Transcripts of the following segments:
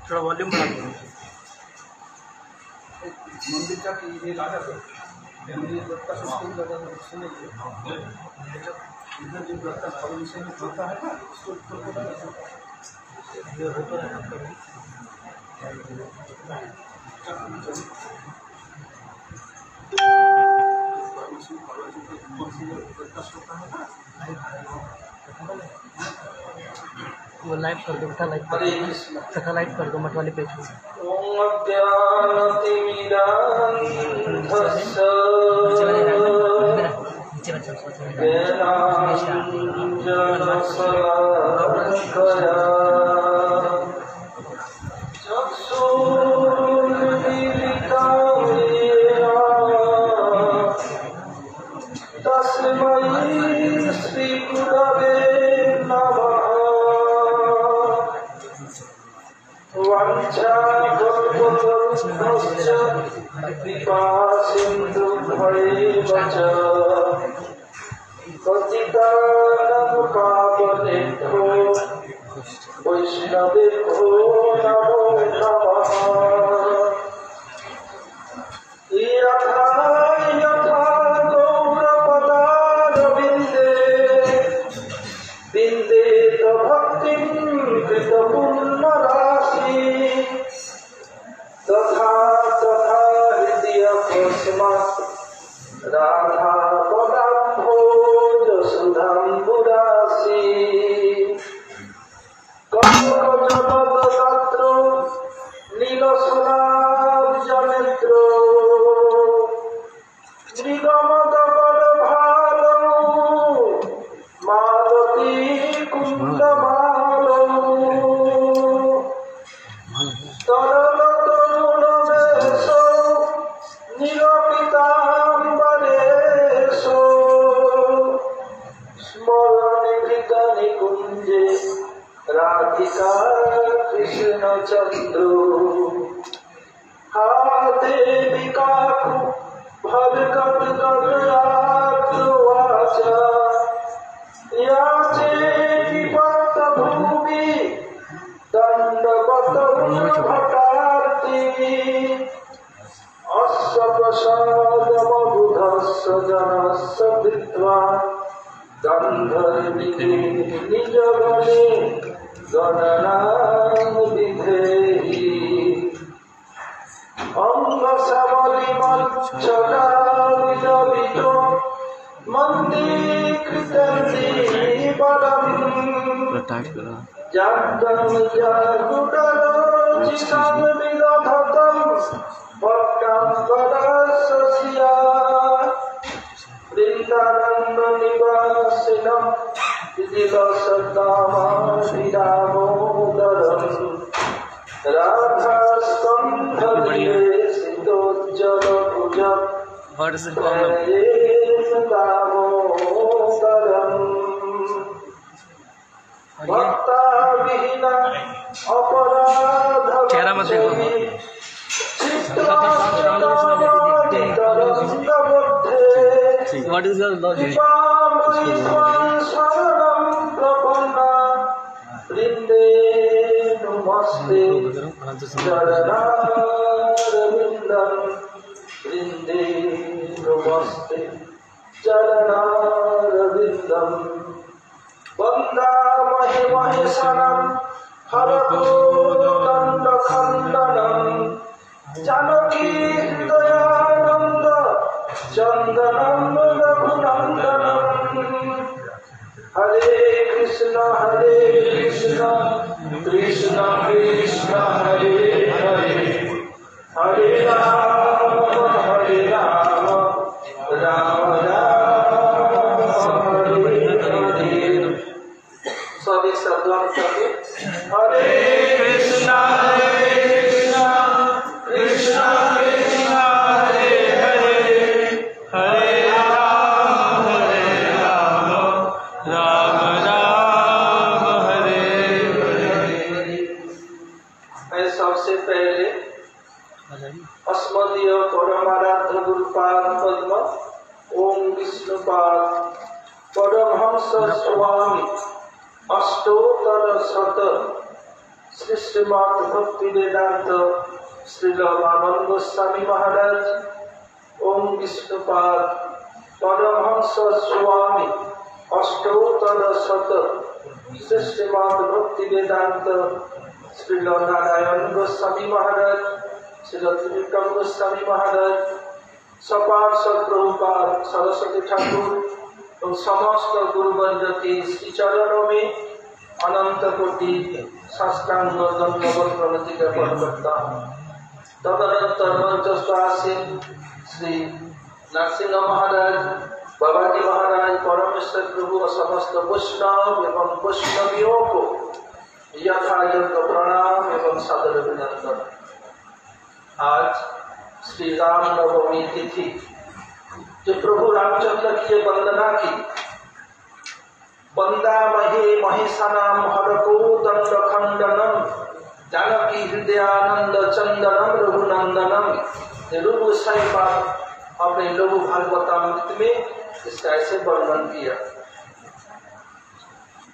थोड़ा वॉल्यूम बढ़ा दो। मंदिर का ये लागा तो मंदिर का सिस्टम लगा तो सुने इधर जो व्रत का परमिशन होता है ना उसको ये होता है वो लाइव कर दो, उठा लाइव कर दो, सखा लाइव कर दो मत वाले पेज पे। चेहरा मत देखो। What is the logic? Janaki Dayanand Chandanam रघुनंदनम हरे कृष्ण कृष्ण कृष्ण हरे हरे हरे राम राम राम हरे हरे। सब एक शब्द करके हरे कृष्ण कृष्ण कृष्ण हरे हरे हरे राम राम राम हरे हरे। मैं सबसे पहले अस्मदीय परमाराध्य गुरुपाद पद्म ओम विष्णुपाद परमहंस स्वामी अष्टोत्तर शत श्री श्रीमद् भक्ति वेदांत श्रील रामानंद गोस्वामी महाराज ओम विष्णुपाद परमहंस स्वामी अष्टोत्तर शत श्री श्रीमद् भक्ति वेदांत श्रील नारायण गोस्वामी महाराज श्रील त्रिविक्रम गोस्वामी महाराज सपार्षद प्रभुपाद सरस्वती ठाकुर और समस्त गुरुवृंद के श्री चरणों में अनंत कोटि साष्टांग दंडवत प्रणति ज्ञापन करता हूँ। तदनंतर मंचस्थ आसीन श्री नरसिंह महाराज, बाबाजी महाराज, परमेश्वर प्रभु और समस्त वैष्णव एवं वैष्णवियों को यथायोग्य प्रणाम एवं सादर अभिनंदन। आज श्री राम नवमी तिथि जो प्रभु रामचंद्र की वंदना की, वंदा महे महेशानाम हरको दंड खंडनम जानकी हृदयानंद चंदनम रघुनंदनम, रूप साहिबा अपने लघु भागवतामृत में इसका ऐसे वर्णन किया।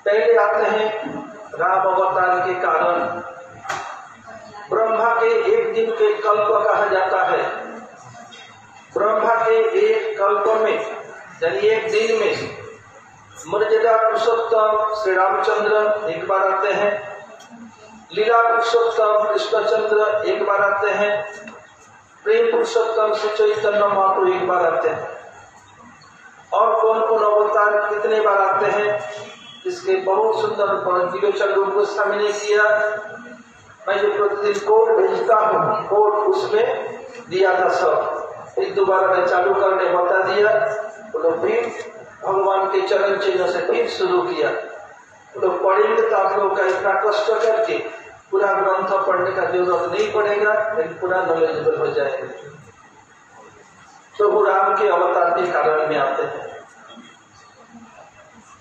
पहले आते हैं राम अवतार के कारण। ब्रह्मा के एक दिन के कल्प कहा जाता है। ब्रह्मा के एक कल्प में यानी एक दिन में मर्यादा पुरुषोत्तम श्री रामचंद्र एक बार आते हैं, लीला पुरुषोत्तम कृष्णचंद्र एक बार आते हैं, प्रेम पुरुषोत्तम श्री चैतन्य महाप्रभु एक बार आते हैं। और कौन कौन अवतार कितने बार आते हैं इसके बहुत सुंदर विवेचन रूप गोस्वामी ने किया। मैं जो प्रतिदिन कोड भेजता हूँ, कोड उसमें दिया था सब, एक दोबारा मैं चालू करने बता दिया। वो लोग फिर भगवान के चरण चिन्ह से फिर शुरू किया। वो लोग पढ़ेंगे तो आप लोग का इतना कष्ट करके पूरा ग्रंथ पढ़ने का जरूरत नहीं पड़ेगा, लेकिन पूरा नॉलेजेबल हो जाएगा। प्रभु राम के अवतार के कारण में आते हैं।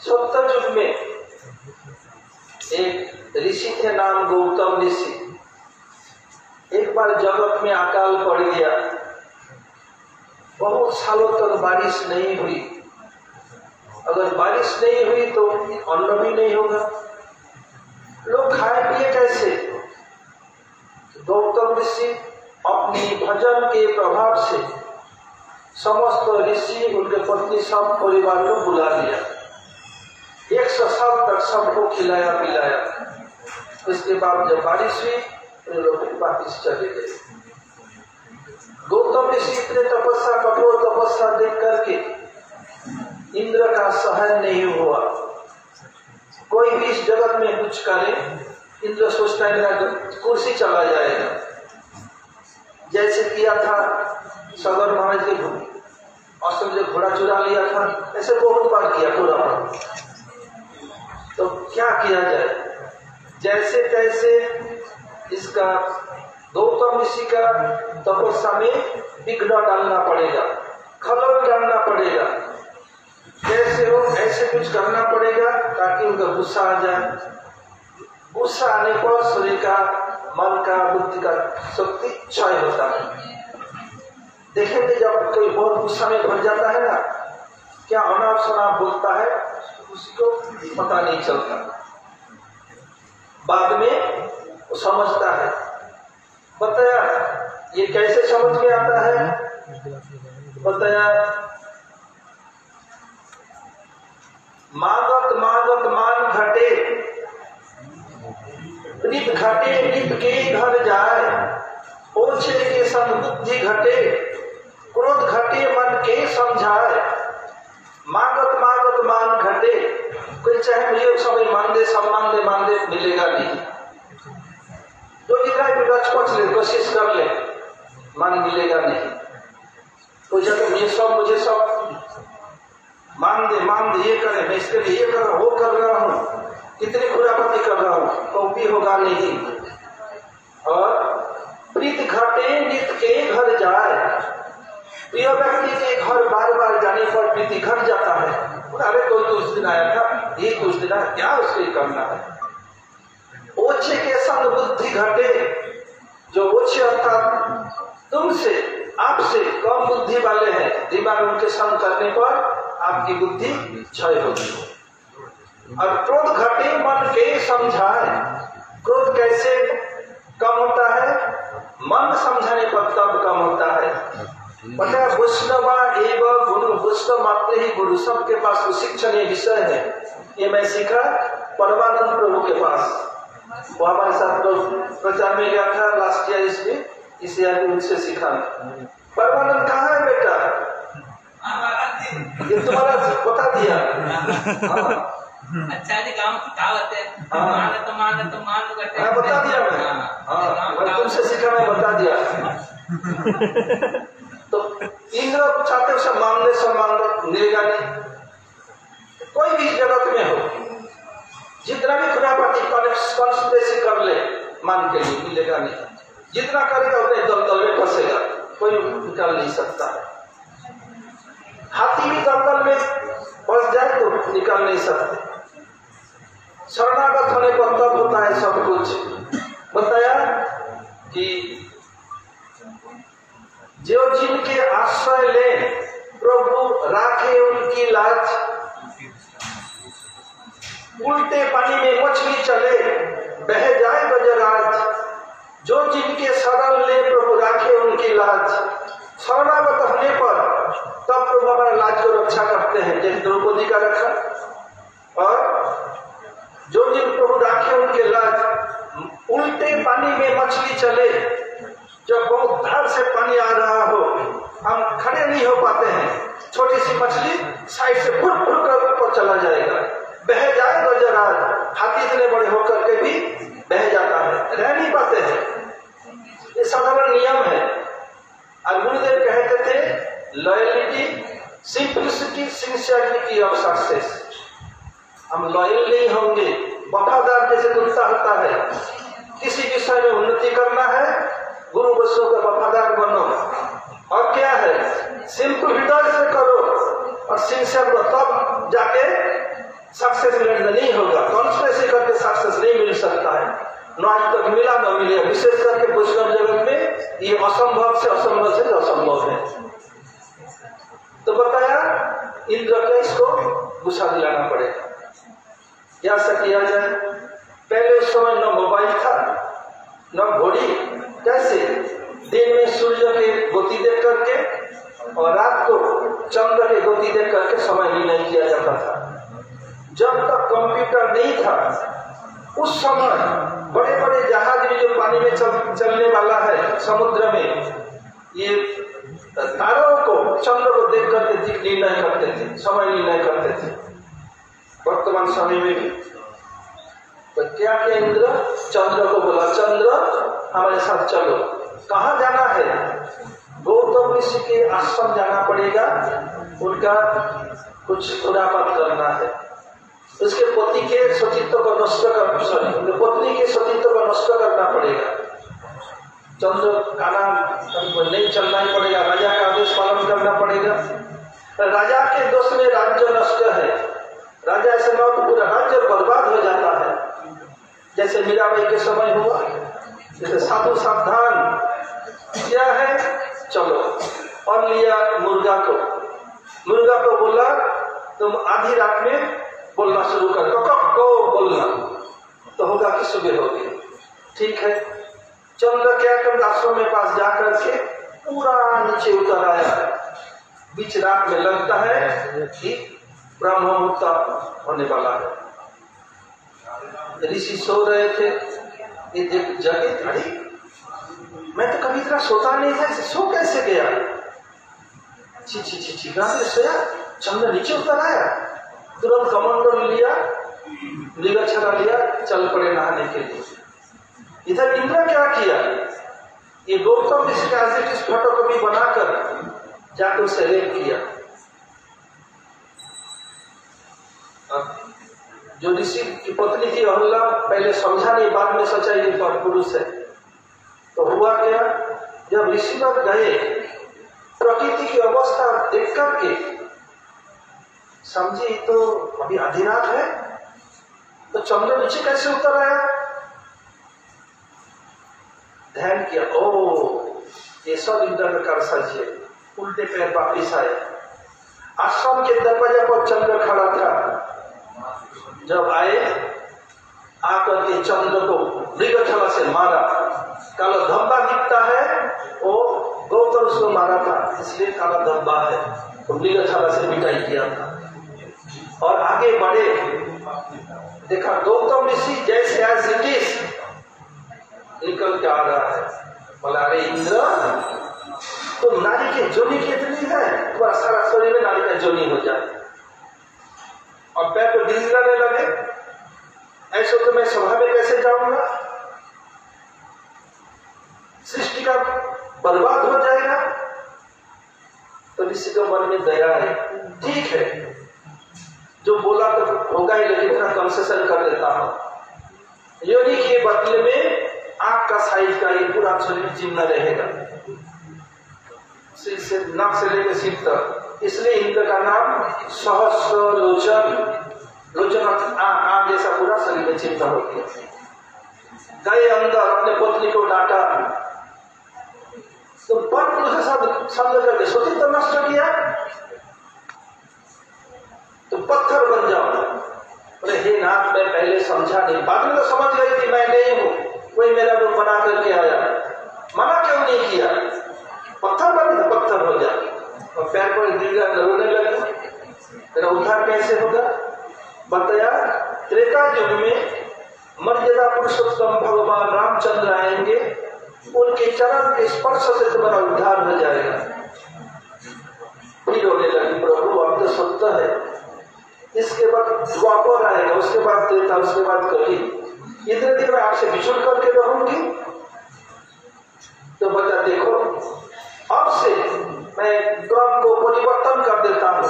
सत्तर युग में एक ऋषि थे, नाम गौतम ऋषि। एक बार जगत में अकाल पड़ गया, बहुत सालों तक बारिश नहीं हुई। अगर बारिश नहीं हुई तो अन्न भी नहीं होगा, लोग खाए पिए कैसे? गौतम ऋषि अपनी भजन के प्रभाव से समस्त ऋषि, उनके पत्नी, सब परिवार को बुला लिया। 100 साल तक सबको खिलाया पिलाया। उसके बाद जब बारिश हुई तो लोग वापिस चले गए। गौतम ऋषि इतने तपस्या, कठोर तपस्या देख करके इंद्र का सहन नहीं हुआ। कोई भी इस जगत में कुछ करे, इंद्र सोचता है मेरा कुर्सी चला जाएगा। जैसे किया था सगर महाराज के अष्टम जो घोड़ा चुरा लिया था, ऐसे बहुत बार किया पूरा। तो क्या किया जाए? जैसे तैसे इसका गौतम ऋषि का तपस्या में विघ्न डालना पड़ेगा, खलल डालना पड़ेगा। जैसे हो ऐसे कुछ करना पड़ेगा ताकि उनका गुस्सा आ जाए। गुस्सा आने पर शरीर का, मन का, बुद्धि का शक्ति क्षय होता है। देखेंगे जब कोई बहुत गुस्सा में भर जाता है ना, क्या अनाप शनाप बोलता है, उसको पता नहीं चलता। बाद में वो समझता है। बताया ये कैसे समझ में आता है? बताया मागत मागत मान घटे, नित घटे नित के घर जाए, ओछे के संग बुद्धि घटे, क्रोध घटे मन के समझाए। मागत मागत मान घटे, कोई चाहे मुझे समय मान दे, सम्मान दे, मान दे, मिलेगा नहीं। जो जितना भी रचपच ले, कोशिश कर ले, मान मिलेगा नहीं। तो जब मुझे सब मान दे, ये करे, मैं इसके लिए ये कर रहा हूँ, वो कर रहा हूँ, कितनी खुरापति कर रहा हूँ, तो भी होगा नहीं। और प्रीत घटे नित के घर जाए, प्रिय व्यक्ति के घर बार बार जाने पर प्रीति घट जाता है। अरे कोई तो उस दिन आया था, ये कुछ दिन आया, क्या उसके करना है? ओछे के संग बुद्धि घटे, जो ओछे अर्थात तुमसे, आपसे कम बुद्धि वाले हैं, दिमाग उनके संग करने पर आपकी बुद्धि क्षय होगी। और क्रोध घटे मन के समझाए, क्रोध कैसे कम होता है? मन समझाने पर तब कम होता है। पता है वैष्णवा एवं गुरु, वैष्णव मात्र ही गुरु, सबके पास तो शिक्षण ये विषय है। ये मैं सीखा परमानंद प्रभु के पास, वो हमारे साथ प्रचार में गया था लास्ट ईयर, इसमें इस ईयर उनसे सीखा। परमानंद कहाँ है बेटा? ये तुम्हारा बता दिया। अच्छा जी, गाँव की कहावत है, मान तो मान करते हैं। बता दिया मैं, तुमसे सीखा, मैं बता दिया। तो इंद्र चाहते उसे मानने सम्मान मिलेगा नहीं। कोई भी जगत में हो, जितना भी खुदापति कॉन्स्पिरेसी कर ले, मान के लिए मिलेगा नहीं। जितना करेगा उतने दलदल में फंसेगा, कोई निकाल नहीं सकता है। हाथी भी दलदल में फंस जाए तो निकाल नहीं सकते। शरणागत होने पर तब होता है सब कुछ। बताया कि जो जिनके आश्रय ले प्रभु राखे उनकी लाज, उल्टे पानी में मछली चले बह जाए बजराज। जो जिनके शरण ले प्रभु राखे उनकी लाज, शरणागत होने पर तब प्रभु हमारा लाज को रक्षा करते हैं, जैसे द्रौपदी का रक्षा। और जो जिन प्रभु राखे उनके लाज, उल्टे पानी में मछली चले, जब बहुत धार से पानी आ रहा हो, हम खड़े नहीं हो पाते हैं, छोटी सी मछली साइड से फुट फुट कर ऊपर चला जाएगा, बह जाए बजराज। हाथी इतने बड़े होकर के भी बह जाता है, रह नहीं पाते हैं। ये साधारण नियम है। और गुरुदेव कहते थे loyalty, simplicity, sincerity of success. हम लॉयल नहीं होंगे, वफादार जैसे कुत्ता होता है। किसी विषय में उन्नति करना है, गुरु वैष्णव का वफादार बनो। और क्या है, सिंपल हृदय से करो और सिंसियर को, तब जाके सक्सेस नहीं होगा। कॉन्स्पिरेसी करके सक्सेस नहीं मिल सकता है, न आज तक मिला न मिले। विशेष करके वैष्णव जगत में ये असंभव से असंभव है। तो बताया इंद्र का इसको गुस्सा दिलाना पड़ेगा। क्या सा किया जाए? पहले उस समय न मोबाइल था न घोड़ी, कैसे दिन में सूर्य के गति देख करके और रात को चंद्र के गति देख करके समय निर्णय किया जाता था। जब तक कंप्यूटर नहीं था, उस समय बड़े बड़े जहाज में जो पानी में चलने वाला है समुद्र में, ये तारों को, चंद्र को देख करके निर्णय करते थे, समय निर्णय करते थे। वर्तमान समय में भी तो क्या किया इंद्र? चंद्र को बोला, चंद्र हमारे साथ चलो। कहाँ जाना है? गौतम ऋषि के आश्रम जाना पड़ेगा, उनका कुछ खुदापत करना है। उसके पति के सतीत्व को नष्ट कर, सॉरी पत्नी के सतीत्व को नष्ट करना पड़ेगा। चंद्र का नाम नहीं चलना ही पड़ेगा, राजा का आदेश पालन करना पड़ेगा। राजा के दोष में राज्य नष्ट है, राजा ऐसे न तो पूरा राज्य बर्बाद हो जाता है। जैसे मीराबाई के समय हुआ, जैसे साधु सावधान क्या है, चलो। और लिया मुर्गा को बोला तुम आधी रात में बोलना शुरू कर, को बोलना तो होगा कि सुबह होगी। ठीक है, चंद्र क्या कर आश्रम में पास जाकर के पूरा नीचे उतर आया। बीच रात में लगता है कि ब्रह्म मुहूर्त होने वाला है। ऋषि सो रहे थे, ये जगे, अरे मैं तो कभी इतना सोता नहीं था, सो कैसे गया? छी रात में सोया, चंद्र नीचे उतर आया। तुरंत कमंडल लिया, मृगछरा लिया, चल पड़े नहाने के लिए। इधर इंद्र क्या किया? ये गौतम ऋषि का इस फोटो को भी बनाकर जाकर उसे रेप किया। जो ऋषि की पत्नी थी अहल्ला, पहले समझा नहीं, बाद में सोचा ये पुरुष है। तो हुआ क्या, जब ऋषिवर गए, प्रकृति की अवस्था देख करके समझी तो अभी आधी रात है, तो चंद्र नीचे कैसे उतर आया? ध्यान किया, ओ ये सब इंद्र का सज है। उल्टे पैर वापिस आए। आश्रम के दरवाजे पर चंद्र खड़ा था। जब आए आकर के चंद्र को मृगछाला से मारा। काला धब्बा दिखता है, वो गौतम उसको मारा था, इसलिए काला धब्बा है, तो मृगछाला से मिटाई किया था। और आगे बढ़े, देखा गौतम ऋषि जैसे एज इट इज निकल के आ रहा है। बोला अरे इंद्र, तो नारी के जोनी कितनी है, तुम्हारा सारा शरीर में नारी का जोनी हो जाए। और पैर को गिरने लगे, ऐसे तो मैं सभा में कैसे जाऊंगा, सृष्टि का बर्बाद हो जाएगा। तो ऋषि के मन में दया है, ठीक है जो बोला तो होगा ही, लेकिन इतना कंसेशन कर देता हूं। योनि के बदले में आंख का साइज का ये पूरा शरीर चिन्ह रहेगा, सिर से नाक से लेकर सिर तक, इसलिए इनका नाम सहस्र लोचन। लोचन आंख जैसा पूरा शरीर में चिन्ह हो गया। गए अंदर, अपने पत्नी को डांटा, तो पत्नी उसे समझ करके सोची तो नष्ट किया, तो पत्थर बन जाओ। बोले हे नाथ, मैं पहले समझा नहीं, बाद में तो समझ गई थी मैं नहीं हूं, कोई मेरा रूप बना करके आया, मना क्यों नहीं किया, पत्थर बने तो पत्थर हो जाए। और पैर पर गिर रोने लगे, तेरा उद्धार कैसे होगा। बताया त्रेता युग में मर्यादा पुरुषोत्तम भगवान रामचंद्र आएंगे, उनके चरण के स्पर्श से तुम्हारा उद्धार हो जाएगा। फिर रोने लगी, प्रभु अब तो सत्य है, इसके बाद द्वापर आएगा, उसके बाद त्रेता, उसके बाद कली, इतने दिन मैं आपसे बिछुड़ करके रहूंगी। तो बता देखो, अब से मैं क्रम को परिवर्तन कर देता हूं,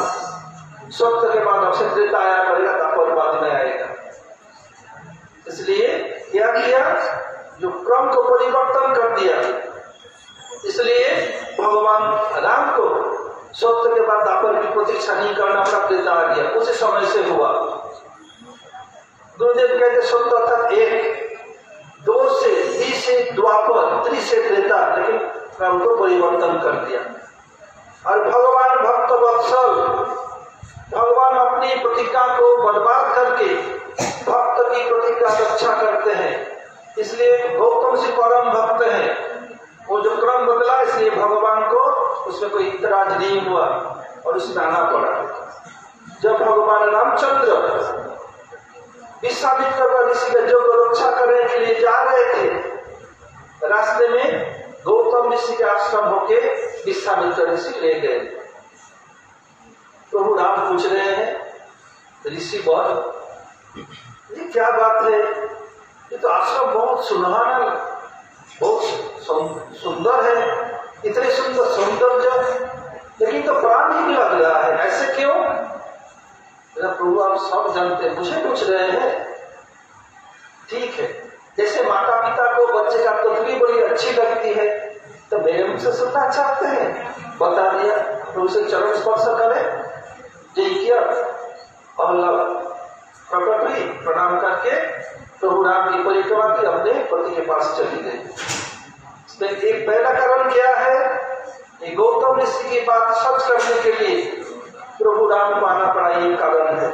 सत्य के बाद आपसे त्रेता आया करेगा, द्वापर बाद में आएगा। इसलिए क्या किया, जो क्रम को परिवर्तन कर दिया, इसलिए भगवान राम को सत्य के बाद द्वापर की प्रतीक्षा नहीं करना पड़ा, त्रेता आ गया, उसी समय से हुआ। गुरुदेव कहते सत्य अर्थात एक, दो से द्वि से द्वापर, त्रि से त्रेता, लेकिन क्रम को परिवर्तन कर दिया। और भगवान भक्त वत्सल, भगवान अपनी प्रतिज्ञा को बर्बाद करके भक्त की प्रतिज्ञा रक्षा करते हैं, इसलिए गौतम से परम भक्त हैं। वो जो क्रम बदला, इसलिए भगवान को उसमें कोई इतराज नहीं हुआ और उसमें आना पड़ा। जब भगवान रामचंद्र विश्वामित्र ऋषि का जो रक्षा करने के लिए जा रहे थे, रास्ते में गौतम ऋषि के आश्रम होके विश्वामित्र ऋषि ले गए। प्रभु राम पूछ रहे हैं, ऋषि बोल ये क्या बात है, ये तो आश्रम बहुत सुनहरा, बहुत सुंदर है, इतने सुंदर सौंदर्य, लेकिन तो प्राण ही लग रहा है, ऐसे क्यों। प्रभु आप सब जानते, मुझे पूछ रहे हैं, ठीक है, जैसे माता पिता को बच्चे का पृथ्वी बड़ी अच्छी लगती है, तो मेरे मुख से सुनना चाहते हैं, बता दिया, तो उसे चरण स्पर्श करें, यही किया। और प्रकट हुई, प्रणाम करके प्रभु राम की परिक्रमा की, अपने पति के पास चली गई। एक पहला कारण क्या है, गौतम ऋषि की बात सच करने के लिए प्रभु राम को आना पड़ा, ये कारण है।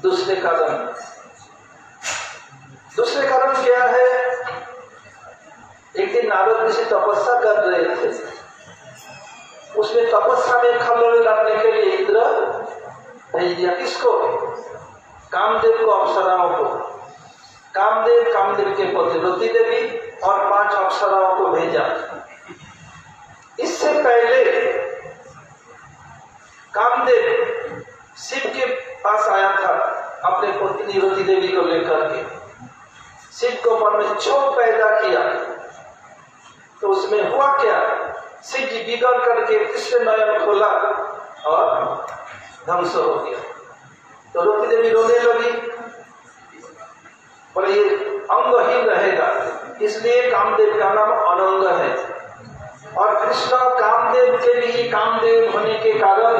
दूसरे कारण क्या है, एक दिन नारद ऋषि तपस्या कर रहे थे, उसमें तपस्या में खलल लाने के लिए इंद्र भेज दिया, किसको, कामदेव को, अप्सराओं को। कामदेव के पति रति देवी और 5 अप्सराओं को भेजा। इससे पहले कामदेव शिव के पास आया था अपने पत्नी रति देवी को लेकर के, शिव को मन में क्षोभ पैदा किया। तो उसमें हुआ क्या, शिव जी बिगड़ करके कृष्ण नयन खोला और ध्वंस हो गया। तो रति देवी रोने लगी, बोले ये अंगहीन रहेगा, इसलिए कामदेव का नाम अनंग है। और कृष्ण कामदेव के लिए कामदेव होने के कारण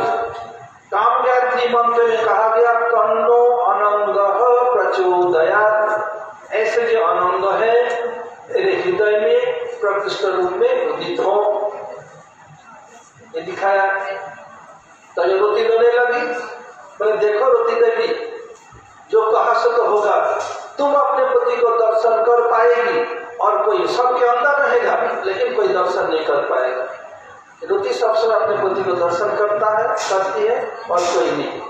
कामगायत्री मंत्र में कहा गया, कन्नो अनंग प्रचोदयात्, ऐसे जो अनंग है तेरे हृदय में प्रकृष्ट रूप में उदित हो, ये दिखाया। तो ये रोती रोने लगी, बोले देखो रति देवी, जो कहा सो तो होगा, तुम अपने पति को दर्शन कर पाएगी और कोई सबके अंदर रहेगा लेकिन कोई दर्शन नहीं कर पाएगा। रुति सब समय अपने पति को दर्शन करता है, करती है और कोई नहीं।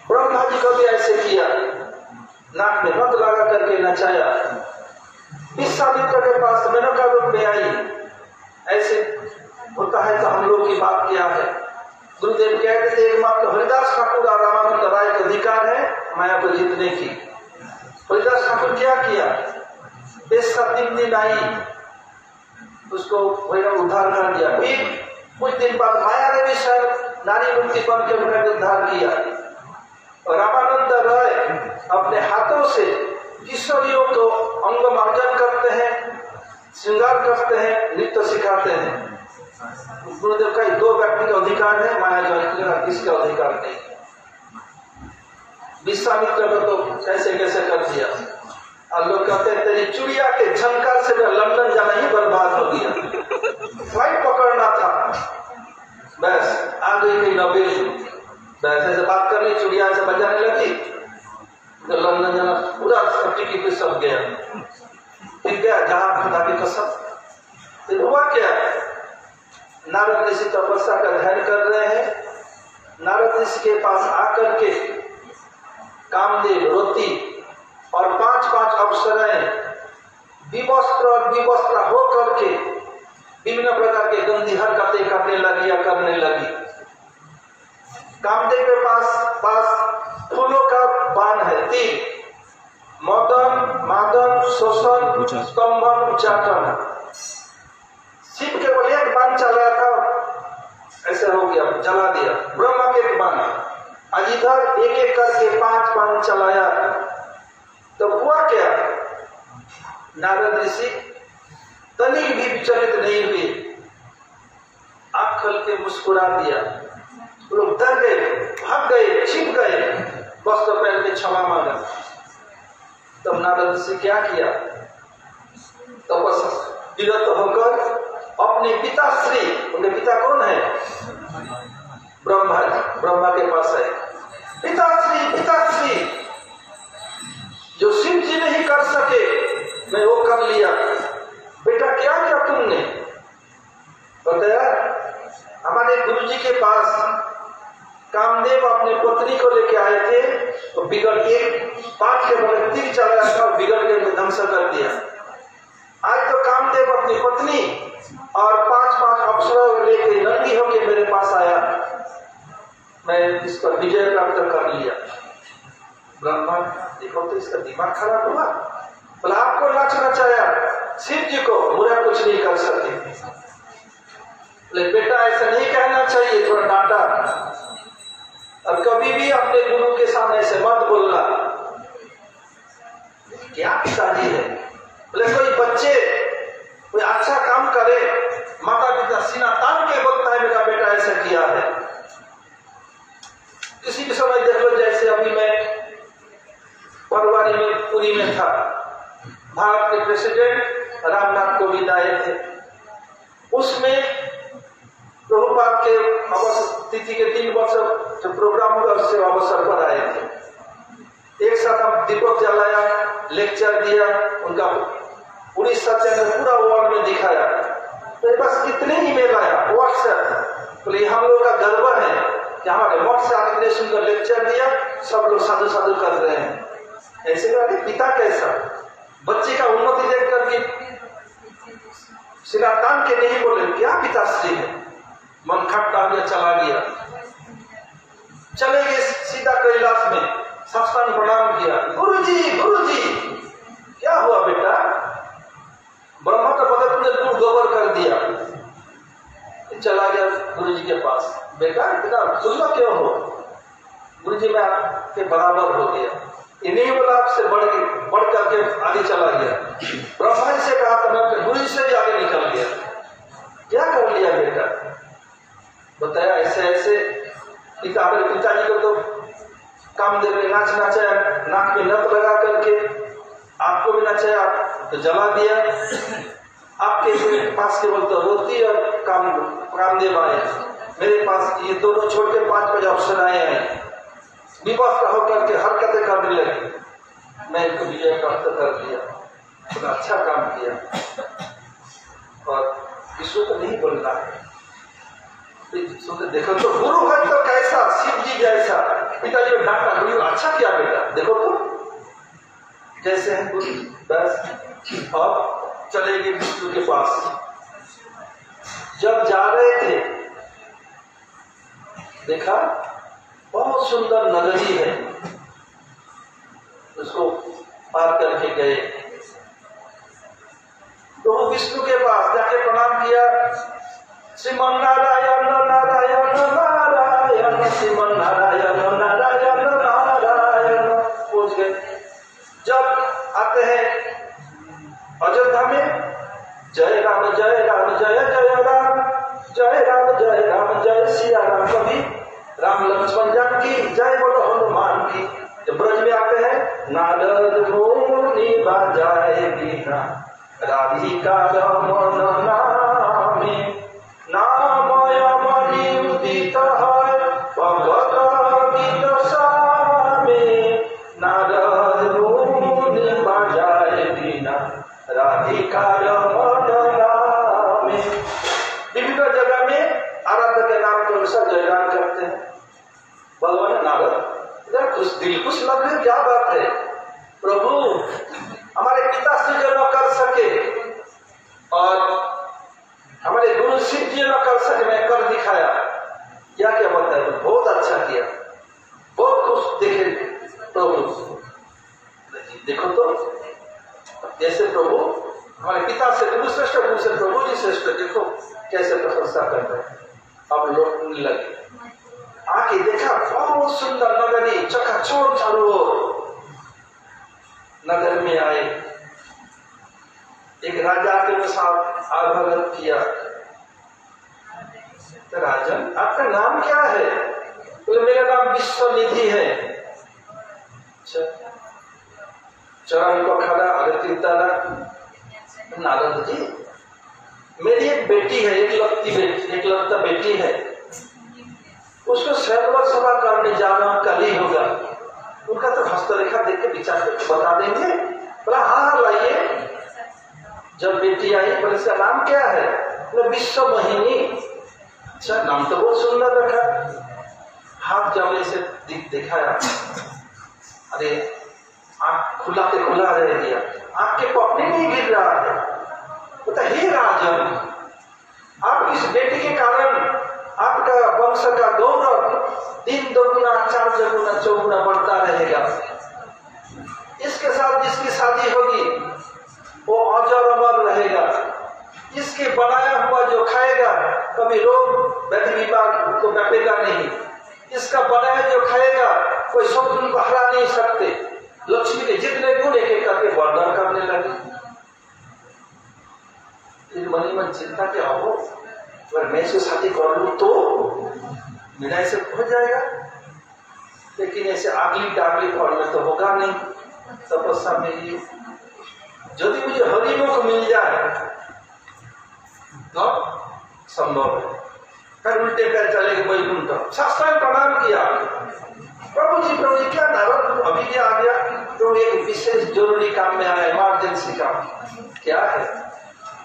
ब्रह्मा जी को भी ऐसे किया, नाक में मत लगा करके नचाया। विश्वामित्र के पास मेनका रूप में आई। ऐसे होता है तो हम लोग की बात क्या है। गुरुदेव कहते थे एकमात्र हरिदास ठाकुर और रामानंद राय का अधिकार है माया को जीतने की। हरिदास ठाकुर क्या किया, बेसका 3 दिन आई, उसको उद्धार कर दिया। फिर कुछ दिन बाद माया ने भी शायद नारी मुक्ति बन के उन्हें उद्धार किया। और रामानंद राय अपने हाथों से किशोरियों को अंग मार्जन करते हैं, श्रृंगार करते हैं, नृत्य सिखाते हैं। गुरुदेव का 2 व्यक्ति का अधिकार है, माया जो किसका अधिकार नहीं। विश्वामित्र को तो कैसे कैसे कर दिया। और लोग कहते हैं तेरी चुड़िया के झंकार से लंदन जाना ही बर्बाद हो गया। फ्लाइट पकड़ना था, बस आ गई थी नौकरी, बस ऐसे बात करनी, चुड़िया से बजाने लगी तो लंदन जाना पूरा टिकट पे सब गया। फिर क्या जहां खुदा की कसम। फिर हुआ क्या, नारद ऋषि तपस्या का ध्यान कर रहे हैं। नारद ऋषि के पास आकर के कामदेव, रोती और 5-5 अप्सराएं विवस्त्र और विवस्त्र हो करके विभिन्न प्रकार के गंदी हरकतें करने लगी या करने लगी। कामदेव के पास फूलों का बाण है, 3, मदन, मादन, शोषण, स्तंभन, उच्चाटन। शिव केवल एक बाण चलाया था, ऐसे हो गया, जला दिया। ब्रह्मा के एक बाण, आज इधर एक एक करके 5 बाण चलाया। तो हुआ क्या, नारद ऋषि तनिक भी विचलित नहीं हुए, आंख खोल के मुस्कुरा दिया। लोग डर गए, भाग गए, छिप गए, वस्त्र पहन के क्षमा मांगा। तब नारद ऋषि क्या किया, तब विरत होकर अपने पिताश्री, उनके पिता कौन है, ब्रह्मा जी, ब्रह्मा के पास है। पिताश्री, पिताश्री, जो शिव जी नहीं कर सके मैं वो कर लिया। बेटा क्या किया तुमने, बताया। हमारे गुरु जी के पास कामदेव अपनी पत्नी को लेके आए थे तो बिगड़ के 5 के बड़े तीर चलाया था और बिगड़ के ध्वंस कर दिया। आज तो कामदेव अपनी पत्नी और 5-5 अप्सरों लेके नंगी होके मेरे पास आया, मैं इस पर विजय प्राप्त कर लिया। ब्रह्मा देखो तो इसका दिमाग खराब हुआ, बोला आपको नाच नचाया, शिव जी को मुझे कुछ नहीं कर सकते। लेकिन बेटा ऐसा नहीं कहना चाहिए, थोड़ा डांटा। और कभी भी अपने गुरु के सामने से मत बोलना। क्या पिताजी है, बोले कोई बच्चे कोई अच्छा काम करे, माता पिता सीना तान के बोलता है मेरा बेटा ऐसा किया है। किसी भी समय देख लो, जैसे अभी मैं फरवरी में पुरी में था, भारत के प्रेसिडेंट रामनाथ कोविंद आए थे। उसमें प्रभुपाद के अवसर तिथि के 3 वर्ष जो प्रोग्राम हुआ उससे अवसर पर आए थे। एक साथ हम दीपक जलाया, लेक्चर दिया, उनका उड़ीसा चैनल पूरा वर्ल्ड में दिखाया। तो बस कितने ईमेल आया व्हाट्सएप, बोले हम लोग का गर्व है कि हमारे मठ से आगे सुंदर लेक्चर दिया, सब लोग साधु साधु कर रहे हैं। ऐसे करके पिता कैसा, बच्चे का उन्नति देख करके सिरा तान के नहीं बोले क्या पिताश्री है, मन खट्टा गया, चला गया। चले गए सीधा कैलाश में, साष्टांग प्रणाम किया, गुरुजी क्या हुआ बेटा। ब्रह्मा का पता तुमने दूर गोबर कर दिया। चला गया गुरुजी के पास, बेटा इतना सुनना क्यों हो, गुरुजी मैं आपके बराबर हो गया। इन्हीं बोला आपसे बढ़ करके आगे चला गया। ब्रह्मा जी से कहा था मैं अपने गुरु से भी आगे निकल गया। क्या कर लिया बेटा, बताया ऐसे ऐसे। पिताजी को तो कामदेव ने नाच नचाया, नाक में नथ लगा करके, आपको भी नचाया तो जला दिया। आपके पास केवल तो रोती और कामदेव आए, मेरे पास ये दोनों छोड़ के 5 अप्सराएं आए। विवश होकर के हरकतें करने लगी। मैं इनको विजय प्राप्त कर दिया, बड़ा अच्छा काम किया। और विष्णु को नहीं बोलना है। देखो तो गुरु है तो कैसा, शिव जी जैसा। पिताजी ने डांटा, गुरु अच्छा किया बेटा, देखो तो जैसे हैं गुरु। बस अब चले गए विष्णु के पास। जब जा रहे थे देखा बहुत सुंदर नगरी है, उसको पार करके गए। तो वो विष्णु के पास जाके प्रणाम किया। श्रीमन नारायण नारायण नारायण, श्रीमन नारायण नारायण नारायण पहुंच गए। जब आते हैं अयोध्या में, जय राम जय राम जय जय राम, जय राम जय राम जय सिया राम, कभी राम लक्ष्मण जानकी जय बोलो हनुमान की। जब ब्रज में आते हैं, नारद मुनि बजाए बीना, राधिका रमन नामे, नामय उदित है भगत गीत सामे, नारद मुनि बजाए बीना, राधिका रमन नामे। विभिन्न जगह में आराध्य के नाम के अनुसार जयगान करते हैं। भगवान नारद खुश, दिल खुश लग रही, क्या बात है प्रभु, हमारे पिता से जो न कर सके और हमारे गुरु शिव जी न कर सके, मैं कर दिखाया, क्या क्या बात है, बहुत अच्छा किया, बहुत खुश देखे प्रभु। देखो तो जैसे प्रभु हमारे पिता से गुरु श्रेष्ठ, गुरु से प्रभु जी श्रेष्ठ, देखो कैसे प्रशंसा कर रहे हैं। अब लौटने लगे, आके देखा बहुत सुंदर नगरी, चकाचौंध चारों ओर। नगर में आए, एक राजा के साथ आभगत किया। तो राजन आपका नाम क्या है? बोले मेरा नाम विश्वनिधि है। चरण को खड़ा, आरती उतारा। नारद जी मेरी एक बेटी है, एक लड़ता बेटी है, उसको सैकड़ों सभा करने जाना कल ही होगा। उनका तो हस्तरेखा देख के विचार करके बता देंगे। बोला हाँ लाइए। जब बेटी आई, बोले इसका नाम क्या है? बोले विश्व मोहिनी। अच्छा, नाम तो बहुत सुंदर रखा। हाथ जमने से दिखाया, अरे आँख खुला के खुला रह गया, आँख के पपड़ी नहीं गिर रहा है। बोलता हे राजन, आप इस बेटी के कारण आपका वंश का गौरव दिन दोगुना, चार चौगुना, चौगुना बढ़ता रहेगा। इसके साथ जिसकी शादी होगी वो अजर अमर रहेगा। इसके बनाया हुआ जो खाएगा कभी रोग व्याधि विभाग को व्यापेगा नहीं। इसका बनाया जो खाएगा कोई शत्रु उनको हरा नहीं सकते। लक्ष्मी के जितने गुण एक एक करके वर्णन करने लगे। फिर मनी मन चिंता के आओ, अगर मैं इसको शादी कर लूं तो मेरा ऐसे हो जाएगा, लेकिन ऐसे आगली टागली पढ़ने तो होगा नहीं। तपस्या मेरी, यदि मुझे हरिमुख मिल जाए तो संभव है। फिर उल्टे पैर चलेंगे वैकुंठ। शास्त्रांग प्रणाम किया, प्रभु जी क्या नारद अभी क्या आ गया? तो एक विशेष जरूरी काम में आया, इमरजेंसी काम। क्या है?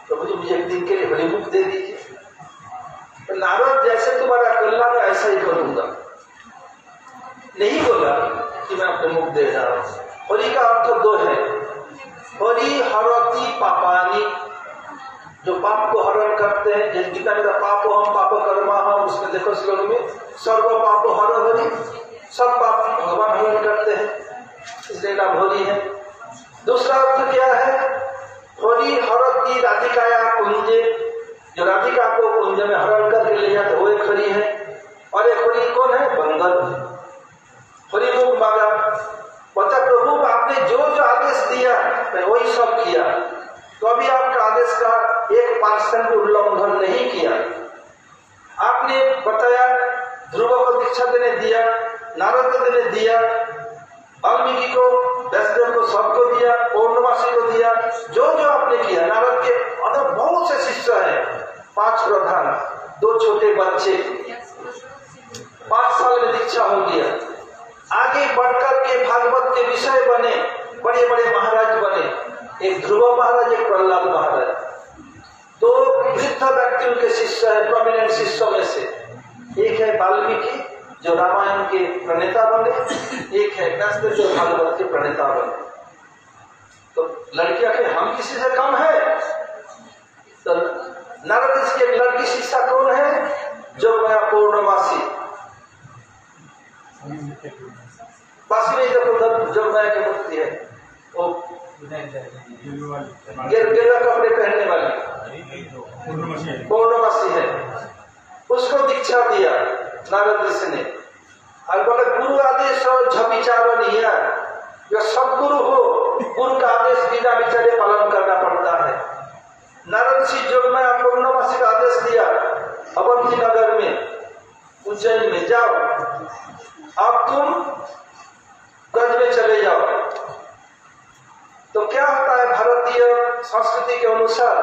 प्रभु जी मुझे एक दिन के लिए हरिमुख दे दीजिए। तो नारद जैसे तुम्हारा कल्याण ऐसा ही करूंगा। नहीं बोला कि मैं अपने मुख दे रहा हूं। हरि का अर्थ दो है, हरि हरति पापानि, जो पाप को हरण करते हैं। जैसे गीता में पाप हम पाप कर्मा हम, उसमें देखो श्लोक में सर्व पाप हर हरि, सब पाप भगवान हरण करते हैं, इसलिए नाम हरि है। दूसरा अर्थ क्या है? हरि हरति राधिकाया कुंजे, जो राधिका को कुंज में हरण करके ले जाते वो एक हरि है। और एक हरि कौन है? बंदर। हरिमुख मांगा, बता प्रभु आपने जो जो आदेश दिया मैं वही सब किया, तो अभी आपका आदेश का 1% भी उल्लंघन नहीं किया। आपने बताया ध्रुव को दीक्षा देने दिया, नारद को देने दिया, वाल्मीकि को, व्यासदेव को, सबको दिया, पौर्णमासी को दिया, जो जो आपने किया। नारद के अंदर बहुत से शिष्य हैं, 5 प्रधान, 2 छोटे बच्चे, 5 साल में दीक्षा हो गया। आगे बढ़कर के भागवत के विषय बने, बड़े बड़े महाराज बने। एक ध्रुव महाराज, एक प्रहलाद महाराज, दो वृद्ध व्यक्तियों के शिष्य है, प्रोमिनेंट शिष्यों में से। एक है वाल्मीकि जो रामायण के प्रणेता बने, एक है व्यास जो भागवत के प्रणेता बने। तो लड़कियां के हम किसी से कम है? तो नारद ऋषि की लड़की शिष्या कौन है? जो मैं पूर्णवासी पास में जब मैं की मूर्ति है, वो गेरुआ कपड़े पहनने वाली पूर्णवासी है, उसको दीक्षा दिया नारद ऋषि ने। और बोले गुरु आदेश और झविचार नहीं है, जो सब गुरु हो गुरु का आदेश बिना विचारे पालन करना पड़ता है। नारद ऋषि जो मैं पूर्णवासी का आदेश दिया, अवंती नगर में उज्जैन में जाओ, अब तुम ब्रज में चले जाओ। तो क्या होता है, भारतीय संस्कृति के अनुसार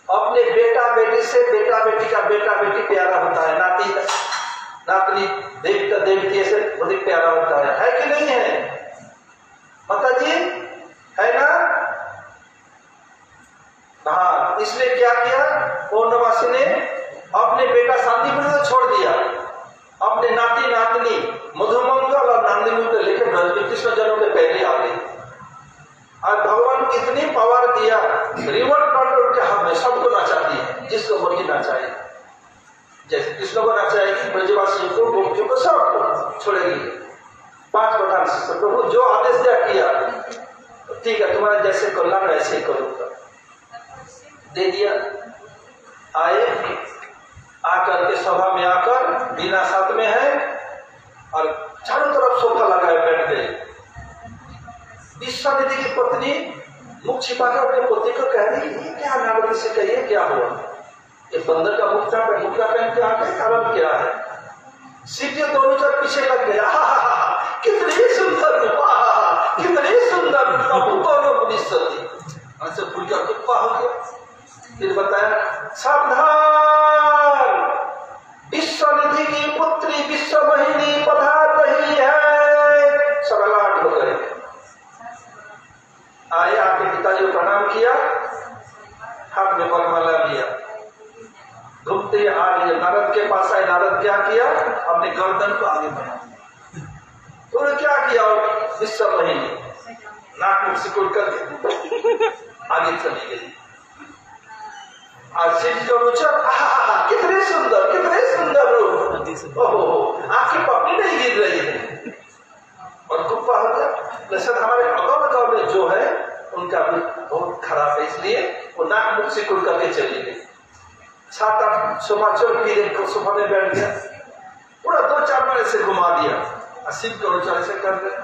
अपने बेटा बेटी से बेटा बेटी का बेटा बेटी प्यारा होता है, नाती नातनी देवता देवती से अधिक प्यारा होता है कि नहीं है माता जी? है ना? हाँ, इसलिए क्या किया पूर्णवासी ने? अपने बेटा शांतिपुर को छोड़ दिया, अपने नाती नातनी मधुमंगल और नंदिनी को लेकर ब्रज में कृष्ण जनों के पहले आ गई। और भगवान को इतनी पावर दिया, रिमोट कंट्रोल के हाथ में सबको नचाती है, जिसको मर्जी नचाए। जैसे कृष्ण को नचाएगी, ब्रजवासियों को, गोपियों को, सबको छोड़ेगी। 5 प्रधान शिष्य, प्रभु जो आदेश दिया किया, ठीक है तुम्हारा जैसे कल्याण वैसे ही करूंगा, दे दिया। आए, आकर के सभा में आकर बिना साथ में है और चारों तरफ सोफा लगाए बैठ गए। विश्वामित्र की पत्नी मुख छिपाकर अपने पति को कह रही, ये क्या नारद से कहिए क्या हुआ? ये बंदर का मुक्ता पहन के आके कारण क्या है? सीधे दोनों तरफ पीछे लग गया, कितनी सुंदर रूपा, कितनी सुंदर दोनों ऐसे भूल का कुप्पा हो गया। फिर बताया, सावधान, विश्वनिधि की पुत्री विश्वमोहिनी पधार रही है। सबलाट हो गए। आए, आपके पिताजी को प्रणाम किया, हाथ में वरमाला लिया, घूमते आ गए नारद के पास। आए, नारद क्या किया? अपने गर्दन को आगे बढ़ा। तो क्या किया? विश्वमोहिनी नाक मुख सिकुड़ कर आगे चली गई। कितने सुंदर रूप, ओहो, आपकी पत्नी नहीं गिर रही है और कुप्पा हो गया। दरअसल हमारे अगल में जो है उनका भी बहुत खराब है, इसलिए वो नाक मुख से कुड़ करके चली गई। 7-8 सोफा चल फिर सोफा में बैठ गया, पूरा 2-4 बार ऐसे घुमा दिया, शिव के अनुसार से कर दिया।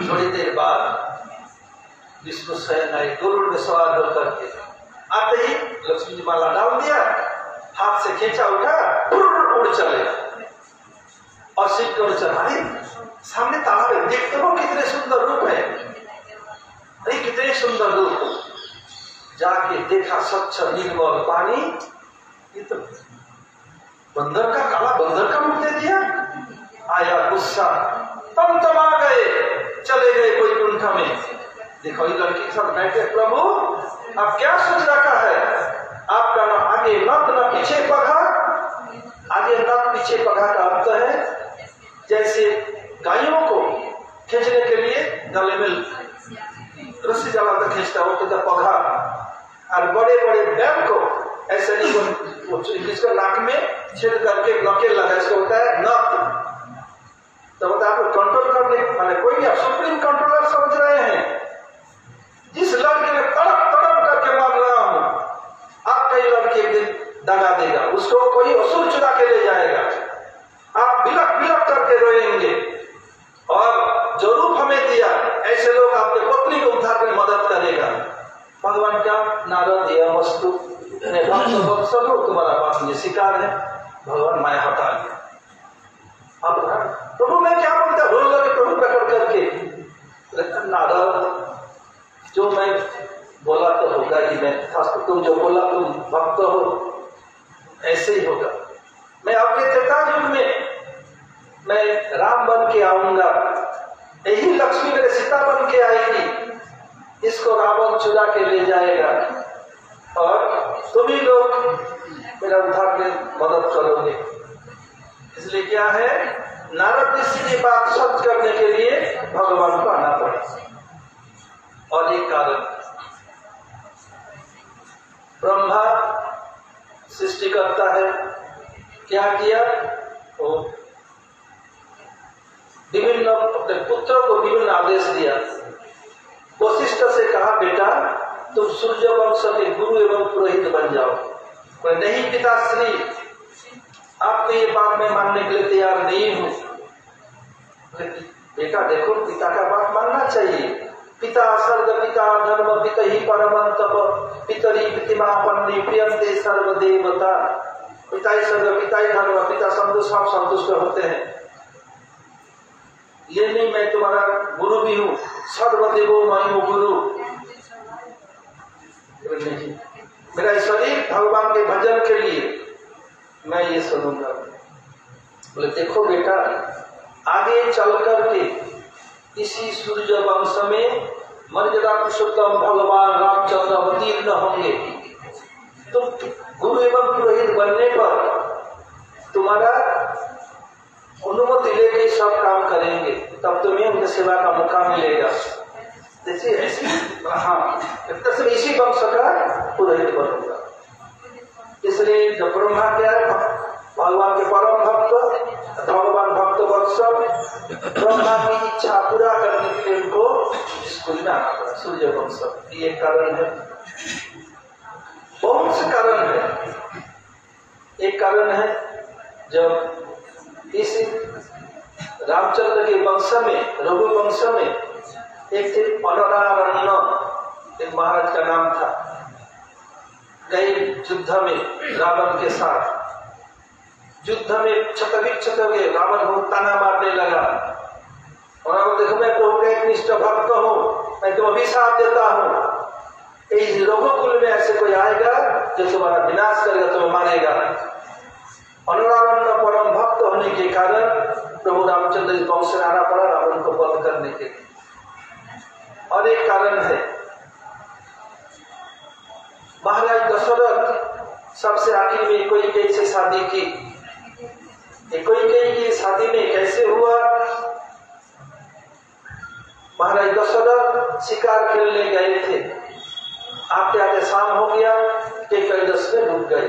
थोड़ी देर बाद विष्णु स्वयं आए, गरुड़ में सवार होकर के आते ही लक्ष्मी जी माला डाल दिया, हाथ से खींचा, उठा, उड़ चले। और शिव के अनुसार सामने तालाब है, देखते हो कितने सुंदर रूप है, अरे कितने सुंदर रूप। जाके देखा स्वच्छ निर्मल पानी, ये तो बंदर का, काला बंदर का रूप दे दिया। आया गुस्सा, तमा गए, चले गए कोई कुंठा में। देखो ये लड़की के साथ बैठे, प्रभु आप क्या सोच रखा है? आपका ना आगे नथ ना पीछे पगा। आगे नथ पीछे पगा का अर्थ है जैसे गायों को खींचने के लिए गले में रस्सी जलाकर खींचता हो तो पगा, और बड़े बड़े बैल को ऐसे नहीं, इसको नाक में छेद करके नकेल लगा, इसको होता है नथ। तो बता आपको कंट्रोल करने माने कोई नहीं, आप सुप्रीम कंट्रोलर समझ रहे हैं। जिस लड़के ने तड़प करके मार रहा हूं, आपका ये लड़के एक दिन दगा देगा, उसको कोई असुर चुरा के ले जाएगा, आप बिलक करके रोएंगे। और जो रूप हमें दिया, ऐसे लोग आपके पत्नी को उठा कर मदद करेगा। भगवान का नारद यह वस्तु तुम्हारा पास ये शिकार है। भगवान माया हटा गया। अब प्रभु मैं क्या बोलता, रोल करके प्रभु पकड़ करके, नारद जो मैं बोला तो होगा ही, मैं खास तुम जो बोला तुम भक्त हो, ऐसे ही होगा। मैं आपके त्रेता युग में मैं राम बन के आऊंगा, यही लक्ष्मी मेरे सीता बन के आएगी, इसको रावण चुरा के ले जाएगा और तुम ही लोग मेरा उद्धार में मदद करोगे। इसलिए क्या है, नारद ऋषि की बात सत्य करने के लिए भगवान को आना पड़ा। और एक कारण, ब्रह्मा सृष्टि करता है, क्या किया, वो विभिन्न अपने पुत्रों को विभिन्न आदेश दिया। वशिष्ठ से कहा, बेटा तुम सूर्य वंश के गुरु एवं पुरोहित बन जाओ। कोई नहीं पिताश्री, आपने ये बात मैं मानने के लिए तैयार नहीं हूं। बेटा देखो, पिता का बात मानना चाहिए। पिता सर्व पिता धर्म पिता ही परमं तप पितरी प्रतिमा पन्नी प्रियंते सर्वदेवता। पिता ही सर्व पिता ही धर्म, पिता संतुष्ट, हम संतुष्ट होते हैं। ये नहीं मैं तुम्हारा गुरु भी हूँ, सर्वदेवो मयो गुरु। नहीं, मेरा शरीर भगवान के भजन के लिए मैं ये सुनूंगा। बोले देखो बेटा, आगे चल करके इसी सूर्य वंश में मर्यादा पुरुषोत्तम भगवान रामचंद्र अवतीर्ण होंगे। तो गुरु एवं पुरोहित बनने पर तुम्हारा अनुमति लेके सब काम करेंगे, तब तुम्हें उनकी सेवा का मौका मिलेगा। जैसे हाँ, इसी वंश का पुरोहित बनूंगा। इसलिए जब ब्रह्मा क्या है, भगवान के परम भक्त, भगवान भक्त वत्सल, ब्रह्मा की इच्छा पूरा करने के लिए उनको स्कूल में आना पड़ा, सूर्य वंश। ये कारण है, बहुत से कारण है। एक कारण है, जब इस रामचंद्र के वंश में, रघु वंश में एक थे अनरारण्य, एक महाराज का नाम था। गए युद्ध में रावण के साथ, युद्ध में क्षतविक्षत हो गए, रावण बहुत ताना मारने लगा और अब देखो मैं प्रभु का एक निष्ठ भक्त हूँ, मैं तुम अभिशाप देता हूँ, इस रघुकुल में ऐसे कोई आएगा जो तुम्हारा विनाश करेगा, तुम्हें मारेगा। अनुरावण परम भक्त होने के कारण प्रभु रामचंद्र जी वंश से आना पड़ा रावण को वध करने के लिए। और एक कारण है, महाराज दशरथ सबसे आखिर में कोई कई से शादी की। कोई कई की शादी में कैसे हुआ, महाराज दशरथ शिकार खेलने गए थे, आते आते शाम हो गया, केकई दस में डूब गए।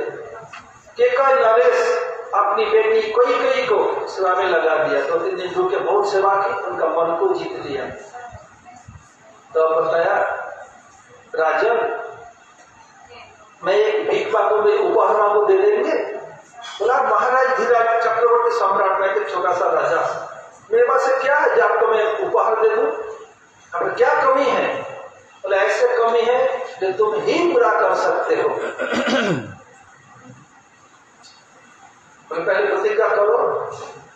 केकई नरेश अपनी बेटी कोई को सेवा में लगा दिया, 2-3 दिन रुके, बहुत सेवा की, उनका मन को जीत लिया। तो बताया, राजन मैं एक भीख मांगू, मैं उपहार मांगू, दे देंगे? बोला महाराज धीराज चक्रवर्ती सम्राट, मैं तो छोटा सा राजा, मेरे पास से क्या है जो आपको मैं उपहार दे दूं? अब क्या कमी है? बोले ऐसे कमी है जो तुम ही पूरा कर सकते हो। बोले पहले प्रतिज्ञा करो।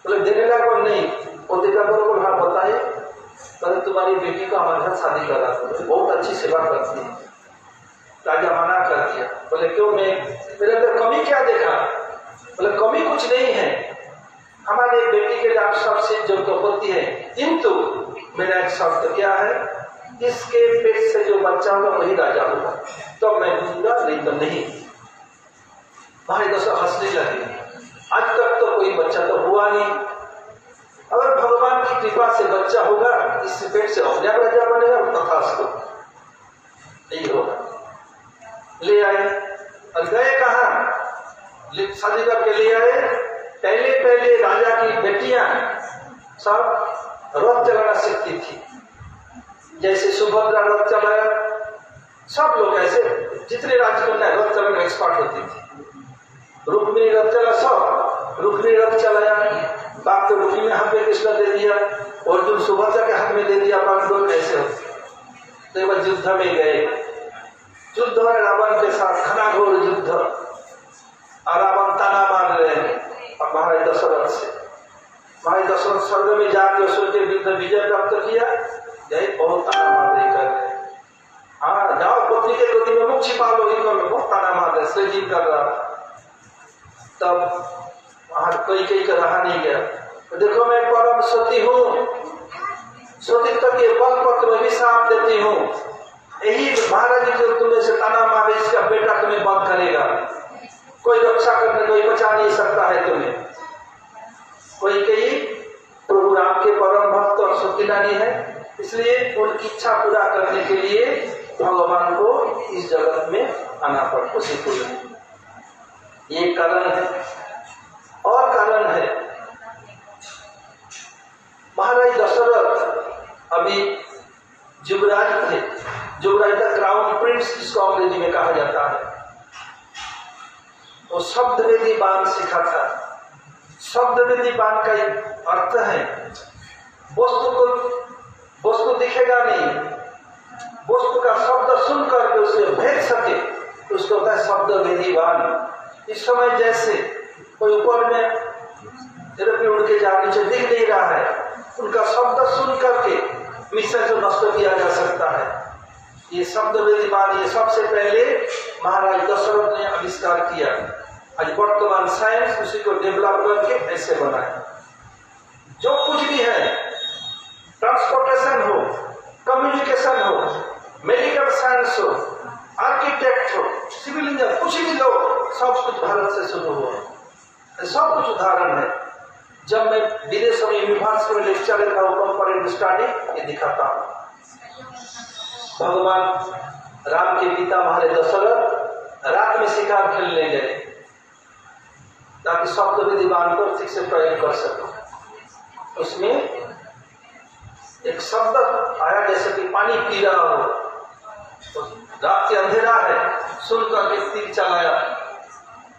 बोले देने लायक नहीं, प्रतिज्ञा करो। बोले हाँ बताइए। तो तुम्हारी बेटी को हमारे साथ शादी करा दो, बहुत अच्छी सेवा करती है। राजा मना कर दिया। बोले क्यों, मेरे अंदर कमी क्या देखा? बोले कमी कुछ नहीं है, हमारे बेटी के आप सबसे जो उत्पत्ति है, किंतु मेरा एक शब्द क्या है, इसके पेट से जो बच्चा होगा वही राजा होगा, तो मैं दूंगा, नहीं तो नहीं। भाई दोस्तों हंसने लगे, आज तक तो कोई बच्चा तो हुआ नहीं, अगर भगवान की कृपा से बच्चा होगा, इस पेट से अपने राजा बनेगा, तथास्तु, नहीं होगा। ले आए और गए कहाँ, शादी करके ले आए। पहले राजा की बेटियां सब रथ चलाना सीखती थी, जैसे सुभद्रा रथ चलाया, सब लोग ऐसे जितने राजकन्या रथ चलाने एक्सपर्ट होती थी। रुक्मिणी रथ चला, सब रुक्मिणी रथ चलाया, बाप के रुक्मिणी ने हाथ में कृष्ण दे दिया, अर्जुन सुभद्रा के हाथ में दे दिया, पांडव ऐसे होते। तो एक बार युद्ध में गए, युद्ध में रावण के साथ घनाघोर युद्ध, और रावण ताना मार रहे हैं और महाराज दशरथ से। महाराज दशरथ स्वर्ग में जाकर असुर के विरुद्ध विजय प्राप्त किया, यही बहुत ताना मार रही कर रहे। हाँ जाओ पत्नी के गति में मुख छिपा लो, बहुत ताना मार रहे, सृजित कर रहा। तब वहां कोई का रहा नहीं गया, देखो मैं परम सती हूँ, सतीत्व के बल पर तुम्हें भी साथ देती हूँ। यही महाराज जी जो तुम्हें से ताना मारे, इसका बेटा तुम्हें बंद करेगा। कोई रक्षा करने, कोई बचा नहीं सकता है तुम्हें। कोई कही प्रभु राम के परम भक्त और सतीरानी है, इसलिए उनकी इच्छा पूरा करने के लिए भगवान को इस जगत में आना पड़ा। उसी को ये कारण है। और कारण है, महाराज दशरथ अभी युवराज थे। युवराज का क्राउन प्रिंस जिसको अंग्रेजी में कहा जाता है, वो शब्द वेदी बाण सीखा था। शब्द वेदी बाण का अर्थ है वस्तु दिखेगा नहीं, वस्तु का शब्द सुन करके उसे भेज सके, उसको होता है शब्द वेदी बाण। इस समय जैसे कोई ऊपर में एरोप्लेन उड़ के जा, नीचे दिख नहीं रहा है, उनका शब्द सुन करके मिशन को नष्ट किया जा सकता है। ये शब्द वेदी बाण ये सबसे पहले महाराज दशरथ ने आविष्कार किया। आज वर्तमान साइंस उसी को डेवलप करके ऐसे बनाए। जो कुछ भी है, ट्रांसपोर्टेशन हो, कम्युनिकेशन हो, मेडिकल साइंस हो, आर्किटेक्ट हो, सिविल इंजीनियर, कुछ भी लो, सब कुछ भारत से शुरू हुआ। सब कुछ उदाहरण है। जब मैं विदेश में यूनिवर्सिटी में लेक्चर देता हूँ, कंपरेंट स्टडी ये दिखाता हूँ। भगवान राम के पिता महाराज दशरथ रात में शिकार खेलने गए ताकि शब्द विधि बाण को ठीक से प्रयोग कर सको। उसमें एक शब्द आया जैसे कि पानी पी रहा हो, तो रात के अंधेरा है, सुनकर एक तीर चलाया,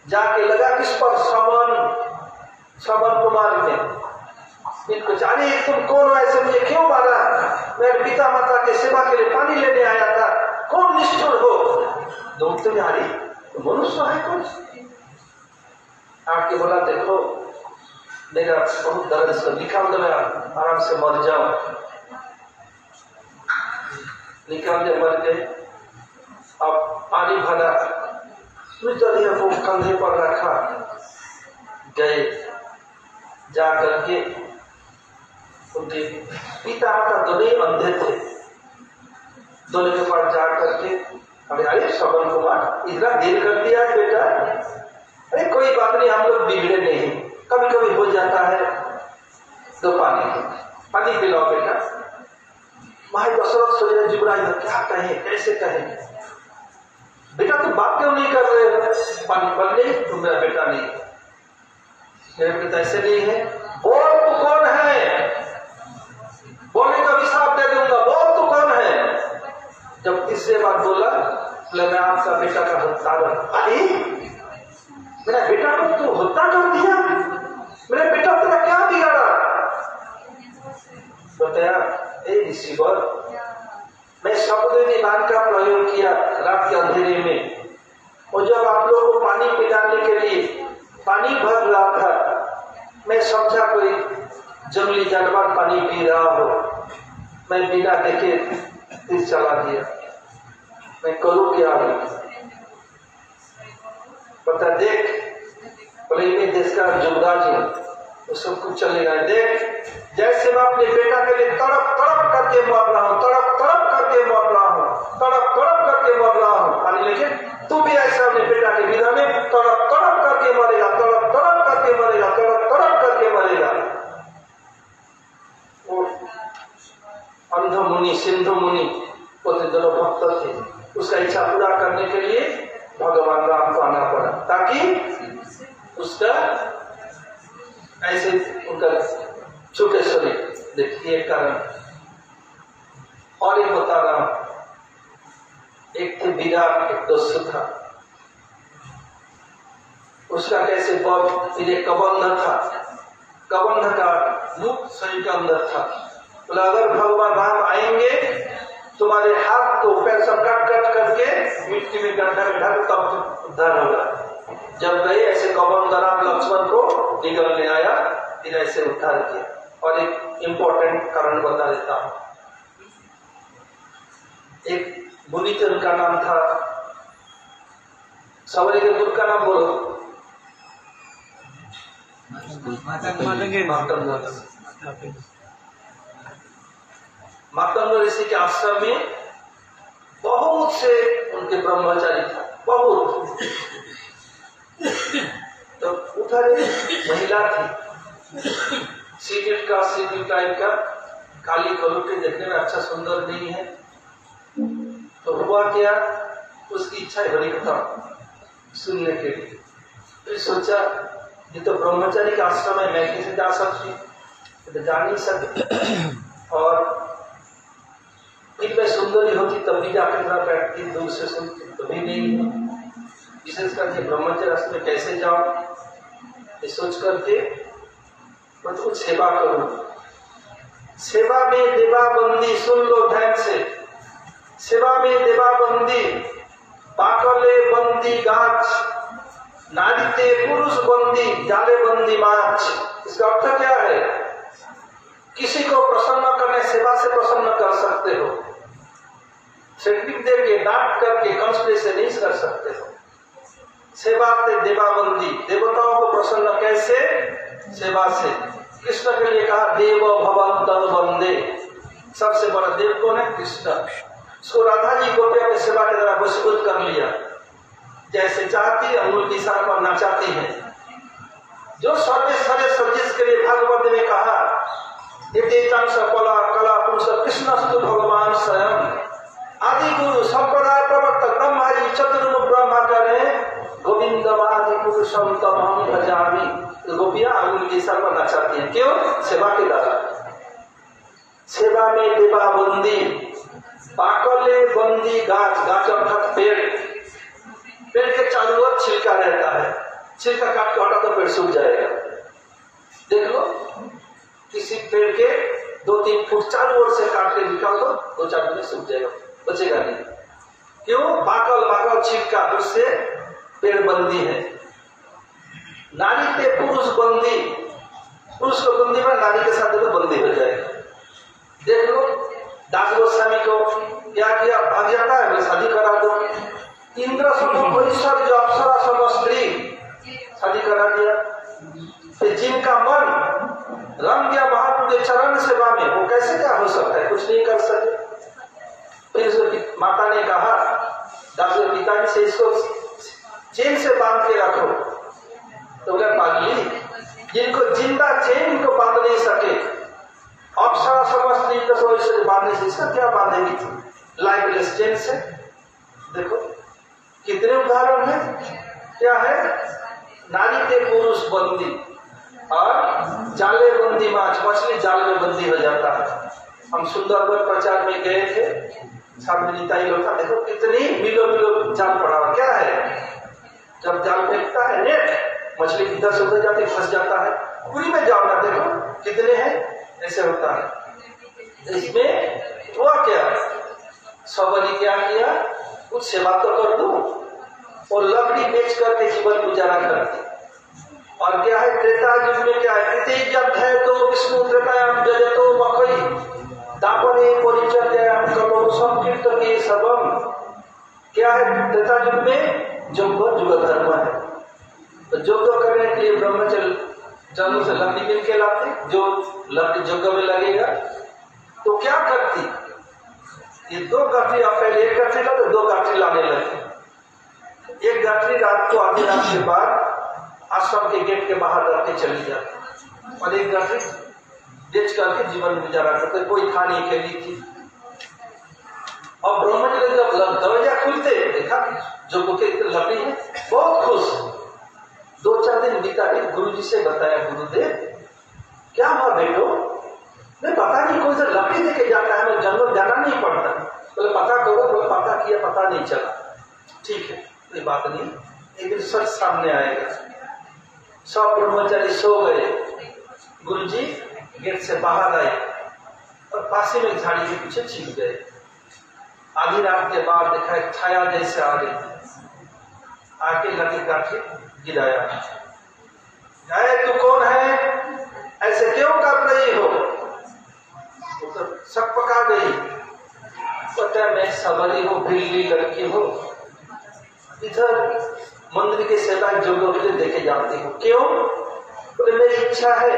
जाके लगा किस पर? श्रवण कुमार में। इनको जाने तुम कौन हो, ऐसे मुझे क्यों मारा? मैं पिता माता के सेवा के लिए पानी लेने आया था, कौन निष्ठुर हो? दौड़ते तुम्हारी तो मनुष्य है कौन? आके बोला देखो मेरा बहुत दर्द से निकाल दो, मैं आराम से मर जाऊं। निकाल दे, मर गए। अब पानी भरा, मृतदेह को कंधे पर रखा, गए जा करके उनके पिता माता दोनों अंधे थे। दोनों के पास जा करके अरे श्रवण कुमार इतना देर कर दिया बेटा? अरे कोई बात नहीं, हम लोग बिगड़े नहीं, कभी कभी हो जाता है, तो पानी पिलाओ बेटा। महाराज दशरथ सोचे युवराज क्या कहे, कैसे कहे? बेटा तुम बात क्यों नहीं कर रहे हो? पानी पल नहीं, तुम मेरा बेटा नहीं, मेरे पिता ऐसे नहीं है। बोल तू कौन है? बोलने का विश्राप दे दूंगा, बोल तू कौन है? जब तीसरे बार बोला, मैं आपका बेटा का हत्यारा। अरे मेरा बेटा को तू हत्या कर दिया? मेरा बेटा तेरा क्या बिगाड़ा? बताया ए रिसीवर, मैं शब्द विधान का प्रयोग किया रात के अंधेरे में, और जब आप लोगों को पानी पिलाने के लिए पानी भर रहा था, मैं समझा कोई जंगली जानवर पानी पी रहा हो, मैं बिना देखे तीर चला दिया। मैं करूँ क्या? पता देख, बोले मैं देश का युवराज हूं, तो सब कुछ चलेगा। देख जैसे मैं अपने बेटा के लिए तड़प तड़प करके मर रहा हूँ, तड़प तड़प करके मर रहा हूँ, तड़प तड़प करके मर रहा हूँ, पानी लेके तू भी ऐसा अपने बेटा के विधा में तड़प तड़प करके मरेगा, तड़प तड़प करके मरेगा, तड़प तड़प करके मरेगा। अंध मुनि सिंधु मुनि पोते दोनों भक्त थे, उसका इच्छा पूरा करने के लिए भगवान राम को आना पड़ा, ताकि उसका ऐसे उनका छोटे शरीर देखिए कारण। और एक बता रहा हूं, एक थे विराट, एक दस्यु था, उसका कैसे कबंध था, कबंध का मुख शरीर के अंदर था। बोला अगर भगवान राम आएंगे तुम्हारे हाथ को पैर सब कट कट करके मिट्टी में गड्ढा में ढक तब उद्धार होगा। जब गए ऐसे कबंध राम लक्ष्मण को निकलने आया, फिर ऐसे उद्धार किया। और एक इंपॉर्टेंट कारण बता देता हूं, एक मुनि थे, उनका नाम था सवरी के गुरु का नाम बोलो, मार्तंड ऋषि के आश्रम में बहुत से उनके ब्रह्मचारी था, बहुत। तो उधर एक महिला थी, सीटेड टाइप का, काली कलुटी, देखने में अच्छा सुंदर नहीं है। तो हुआ क्या, उसकी इच्छा हरि कथा सुनने के लिए। फिर सोचा ये तो ब्रह्मचारी का आश्रम है, मैं कैसे जा सकती, तो जा नहीं सकती। और फिर मैं सुंदरी होती तब भी जाकर जरा बैठती, दूर से सुनती, तो भी नहीं। विशेष करके ब्रह्मचर्य आश्रम में कैसे जाऊं, ये सोच करके मैं तो कुछ सेवा करूं। सेवा में देवाबंदी, सुन लो ध्यान से, सेवा में देवाबंदी, पाकले बंदी गाछ, नारीते पुरुष बंदी, जाले बंदी माछ। इसका अर्थ क्या है, किसी को प्रसन्न करने, सेवा से प्रसन्न कर सकते हो, सेक्टिव दे के डांट करके कंस्ट्रे से नहीं कर सकते हो। सेवा से देवाबंदी, देवताओं को प्रसन्न कैसे, सेवा से। कृष्ण के लिए कहा देव भवन तनु बंदे, सबसे बड़ा देव कौन है, कृष्ण। सो राधा जी को अपने सेवा के द्वारा वशीभूत कर लिया, जैसे चाहती अंगुल की इशारा पर नाचाती है। जो सर्वे सर्जिस के लिए भागवत में कहा कला पुरुष कृष्णस्तु भगवान स्वयं, आदि गुरु संप्रदाय प्रवर्तक ब्रह्मारी चतुर्मुख ब्रह्मा करे गोविंदवादि पुरुषम तमहं भजामि। गोपियां अंगुल की इशारा पर नाचाती हैं, क्यों, सेवा के द्वारा। सेवा में देवाबंदी, पाकले बंदी गाछ, गाछ अर्थात पेड़, पेड़ के चारों ओर छिलका रहता है, छिलका काट के हटा तो पेड़ सूख जाएगा। देख लो, किसी पेड़ के 2-3 फुट चारों ओर से काट के निकाल दो, 2-4 दिन में सूख जाएगा, बचेगा नहीं। क्यों, बाकल छिलका, उससे पेड़ बंदी है। नारी के पुरुष बंदी, पुरुष को बंदी में, नारी के साथ बंदी हो जाएगा। देख लो, दास गोस्वामी को क्या किया, भाग जाता है, मैं शादी करा दो। इंद्र समोपरिसर जो अप्सरा समस्त्री, शादी करा दिया। तो जिनका मन रंग गया महाप्रभु के चरण सेवा में, वो कैसे क्या हो सकता है, कुछ नहीं कर सकते। फिर माता ने कहा दास पिताजी से, इसको चेन से बांध के रखो। तो बोला पागली, जिनको जिंदा चेन इनको बांध नहीं सके, अप्सरा समस्ती तो बांधने से इसका क्या बांधेगी, लाइफलेस चेन से। देखो कितने उदाहरण है, क्या है, नारी के पुरुष बंदी और जाले बंदी माछ, मछली जाल में बंदी हो जाता है। हम सुंदरगढ़ प्रचार में गए थे, सामने निताई लोग था, देखो कितनी मिलो मिलो जाल पड़ा हुआ, क्या है, जब जाल फेंकता है नेट, मछली इधर से उधर जाती, फंस जाता है। पूरी में जाओ ना, देखो कितने हैं, ऐसे होता है। इसमें हुआ क्या, सबरी क्या किया, कुछ सेवा तो कर दो, और लकड़ी बेच करके जीवन गुजारा करती। और क्या है, त्रेता युग में क्या है, जब है तो विष्णु त्रेतायाम जजतो मकई दापने परिचर्यायाम करो संकीर्तने सबम। क्या है, त्रेता युग में जुग धर्म है। तो योग करने के लिए ब्रह्मचर्य जन्म से लकड़ी मिल के लाते, जो लकड़ी योग में लगेगा। तो क्या करती, ये 2 गाठी, आप पहले 1 गाठी लाते, 2 गाठी लाने लगे। 1 गाठी रात को आधी रात के बाद आश्रम के गेट के बाहर रख के चली जाती, और 1 गाठी बेच करके जीवन गुजारा करते, कोई खा नहीं खेली थी। और ब्रह्मचर्य जब दरवाजा खुलते देखा जो लकड़ी है, बहुत खुश। 2-4 दिन बीता के गुरु जी से बताया, गुरुदेव क्या हुआ बेटो, नहीं पता नहीं, कोई तो लकड़ी लेके जाता है, मैं जंगल जाना नहीं पड़ता। बोले पता करो, बोले पता किया, पता नहीं चला। ठीक है, कोई बात नहीं, एक दिन सच सामने आएगा। सब ब्रह्मचारी सो गए, गुरु जी गेट से बाहर आए और पासी में झाड़ी के पीछे छिप गए। आधी रात के बाद देखा एक छाया जैसे आ गई, आके लकड़ी काठी गिराया। तू कौन है, ऐसे क्यों कर रही हो, तो शक पका गई। पता मैं सबरी हूँ, बिल्ली लड़की हूँ, इधर मंदिर के सेवा जोगों के देखे जाती हूँ। क्यों, बोले मेरी इच्छा है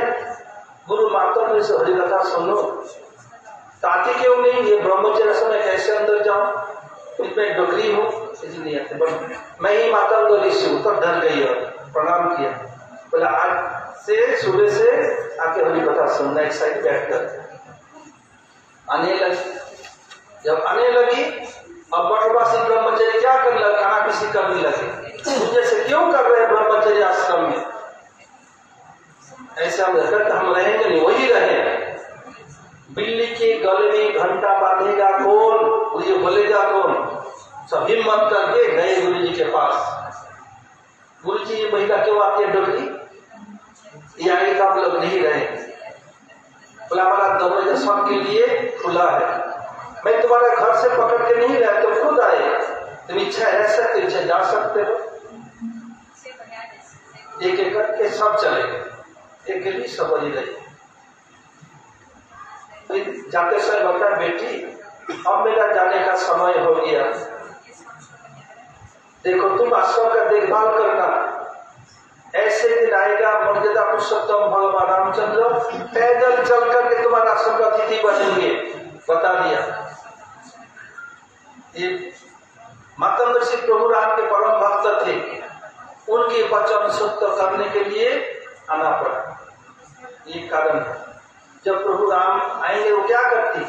गुरु माता से हरि कथा सुनो। ताती क्यों नहीं, ये ब्रह्मचर्य से मैं कैसे अंदर जाऊं, इसमें डोगरी हूँ इसलिए आते, बट मैं ही माता ऋषि हूँ। तो डर गई और प्रणाम किया। बोला आज से सुबह से आके हरि कथा सुनना, एक साइड बैठ कर। आने लगी, जब आने लगी अब बटवासी ब्रह्मचर्य क्या करने लगे, खाना पीसी करने लगे। मुझे से क्यों कर रहे हैं ब्रह्मचर्य आश्रम में, ऐसा हम रहेंगे नहीं, वही रहे। बिल्ली के गले में घंटा बांधेगा कौन, ये बोलेगा कौन। सब हिम्मत करके गए गुरु जी के पास। गुरु जी ये महिला क्यों आती है डोगरी, ये आगे का आप लोग नहीं रहे। बोला हमारा दरवाजा सबके लिए खुला है, मैं तुम्हारा घर से पकड़ के नहीं रहा, तुम खुद आए, तुम इच्छा रह सकते, इच्छा जा सकते हो। एक एक करके सब चले गए, एक एक ही सब ही रही। जाते समय बता बेटी अब मेरा जाने का समय हो गया, देखो तुम आश्रम का देखभाल करना, ऐसे दिन आएगा मर्यादा पुरुषोत्तम भगवान रामचंद्र पैदल चल करके तुम्हारा आश्रम का अतिथि बनेंगे, बता दिया। ये मातंग ऋषि प्रभु राम के परम भक्त थे, उनके वचन सत्य करने के लिए आना पड़ा। ये कारण है जब प्रभु राम आएंगे वो क्या करती,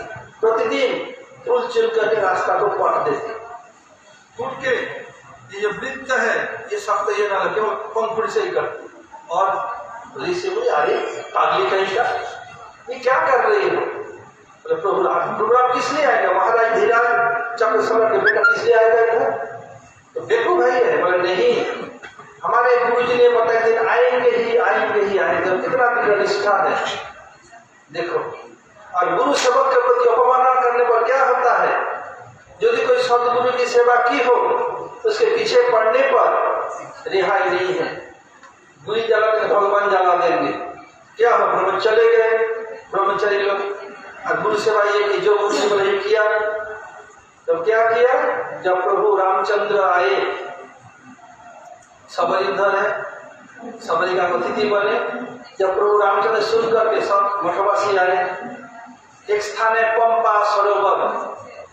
प्रतिदिन फूल चुन करके रास्ता को काट देती। फूल के ये जो वृत्त है ये सब तो ये ना लगे, पंखुड़ी से ही करती। और ऋषि बोले अरे पागली कहीं का, ये क्या कर रही हो। प्रभु राम किस लिए आएगा, महाराज धीराज चक्र समय के बेटा किस लिए आएगा इधर, तो देखो भाई है। बोले नहीं, हमारे गुरु जी ने बताया आएंगे ही आएंगे ही आएंगे, कितना दृढ़ निष्ठा है देखो। और गुरु सेवक के प्रति अपमानना करने पर क्या होता है, यदि कोई सदगुरु की सेवा की हो उसके पीछे पड़ने पर रिहाई नहीं है। गुरु जला देंगे, भगवान जला देंगे, क्या हो ब्रह्म चले गए ब्रह्मचारी लोग। और गुरु सेवा ये कि जो गुरु जी ने किया, तो क्या किया, जब प्रभु रामचंद्र आए, सबरी इधर है, सबरी का अतिथि बने। जब प्रभु रामचंद्र सुन करके सब मठवासी आए, एक स्थान है पंपा सरोवर,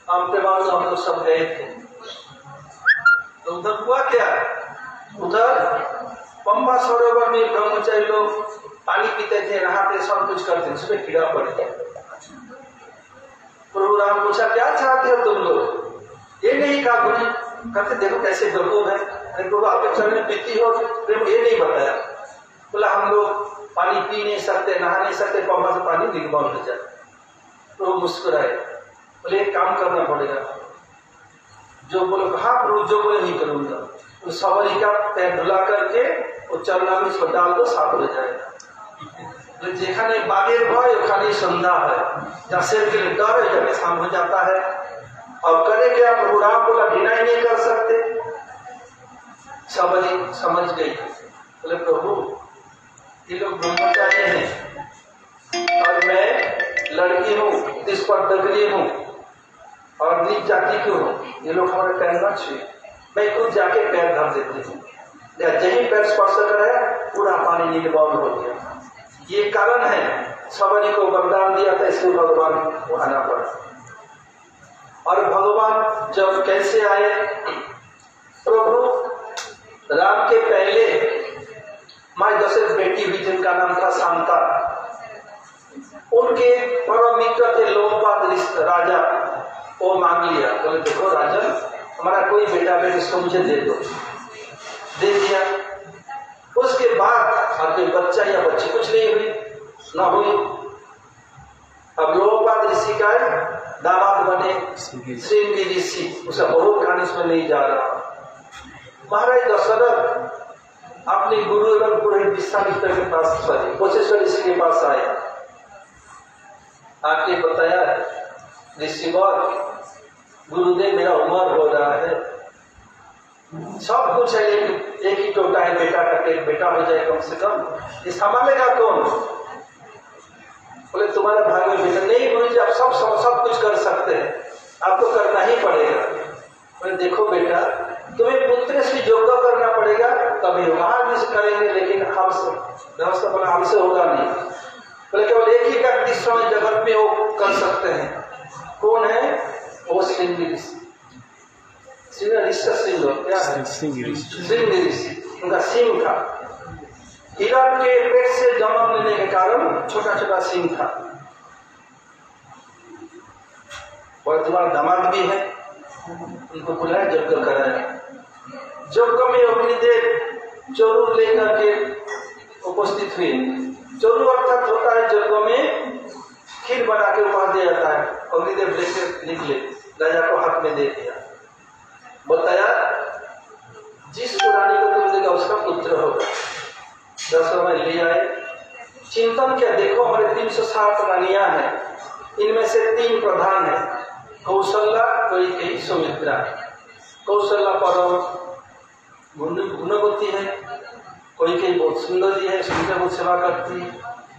हम लोग सब गए थे। तो उधर हुआ क्या, उधर पंपा सरोवर में ब्रह्मचारी लोग पानी पीते थे, नहाते, सब कुछ करते, उसमें कीड़ा पड़ गया। प्रभु राम पूछा क्या चाहते हो तुम लोग, ये नहीं कहा गुरु, कहते देखो कैसे बेवकूफ है, प्रभु आपके चरण में पीती हो, ये नहीं बताया। बोला हम लोग पानी पी नहीं सकते, नहा नहीं सकते, पंपा से पानी निगम हो जाए। तो मुस्कुराए, बोले एक काम करना पड़ेगा, जो बोलो हाँ प्रभु जो बोले नहीं करूंगा। तो सवारी का पैर धुला करके वो चरना में इसको डाल दो, साफ हो जाएगा। जेखाने बागेर भय ओखाने संधा है, जहाँ शेर के लिए डर है जाके शाम हो जाता है। और करे क्या, प्रभु राम बोला डिनाई नहीं कर सकते। सवारी समझ गई, बोले प्रभु ये लोग ब्रह्मचारी हैं और मैं लड़की हूँ, इस पर दगली हूँ और नीच जाति की हूँ, ये लोग हमारे पैर न छुए, मैं खुद जाके पैर धर देती हूँ। जहीं पैर स्पर्श कराया पूरा पानी निर्वाण हो गया। ये कारण है, सवारी को वरदान दिया था, इसलिए भगवान को आना पड़ा। और भगवान जब कैसे आए, प्रभु राम के पहले माँ दशरथ बेटी हुई जिनका नाम था शांता, उनके परम मित्र थे लोकपाल राजा, वो मांग लिया, बोले देखो राजन हमारा कोई बेटा बेटी इसको मुझे दे दो, दे दिया। उसके बाद अब कोई बच्चा या बच्ची कुछ नहीं हुई, ना हुई। अब लोकपाल ऋषि का दामाद बने श्रृंगी ऋषि, उसका बहुत कहानी इसमें नहीं जा रहा। महाराज दशरथ अपने गुरु एवं पुरोहित विश्वामित्र के पास, कोशेश्वर ऋषि के पास आए, आके बताया ऋषिवर गुरुदेव मेरा उम्र हो रहा है, सब कुछ है, एक ही टोटा है, बेटा का एक बेटा हो जाए कम से कम, ये संभालेगा कौन। बोले तुम्हारे भाग में बेटा नहीं गुरु जी, आप सब कुछ कर सकते हैं, आपको करना ही पड़ेगा। बोले देखो बेटा तुम्हें पुत्र से योग्य करना पड़ेगा, तभी वहां भी करेंगे, लेकिन हमसे व्यवस्था बोला हमसे होगा नहीं। बोले केवल एक ही व्यक्ति समय जगत में वो कर सकते हैं। कौन है वो? सिंह ऋषि। सिंह क्या है? सिंह ऋषि। उनका सिंह था। हिरण के पेट से जन्म लेने के कारण छोटा छोटा सिंह था। और तुम्हारा दामाद भी है, उनको बुलाया, यज्ञ कराया। यज्ञ में अग्निदेव चोरू लेकर के उपस्थित हुए। चोरू अर्थात होता है यज्ञ में खीर बना के उपहार दिया जाता है। अग्निदेव लेकर निकले, राजा को हाथ में दे दिया, बताया जिस रानी को तुम देगा उसका पुत्र होगा। 10 में ले आए। चिंतन क्या, देखो हमारे 360 रानियां हैं, इनमें से 3 प्रधान है, कौशल्या, कैकेयी, सुमित्रा। कौशल्या परम गुणवती है, कैकेयी बहुत सुंदर है, सुमित्रा बहुत सेवा करती है।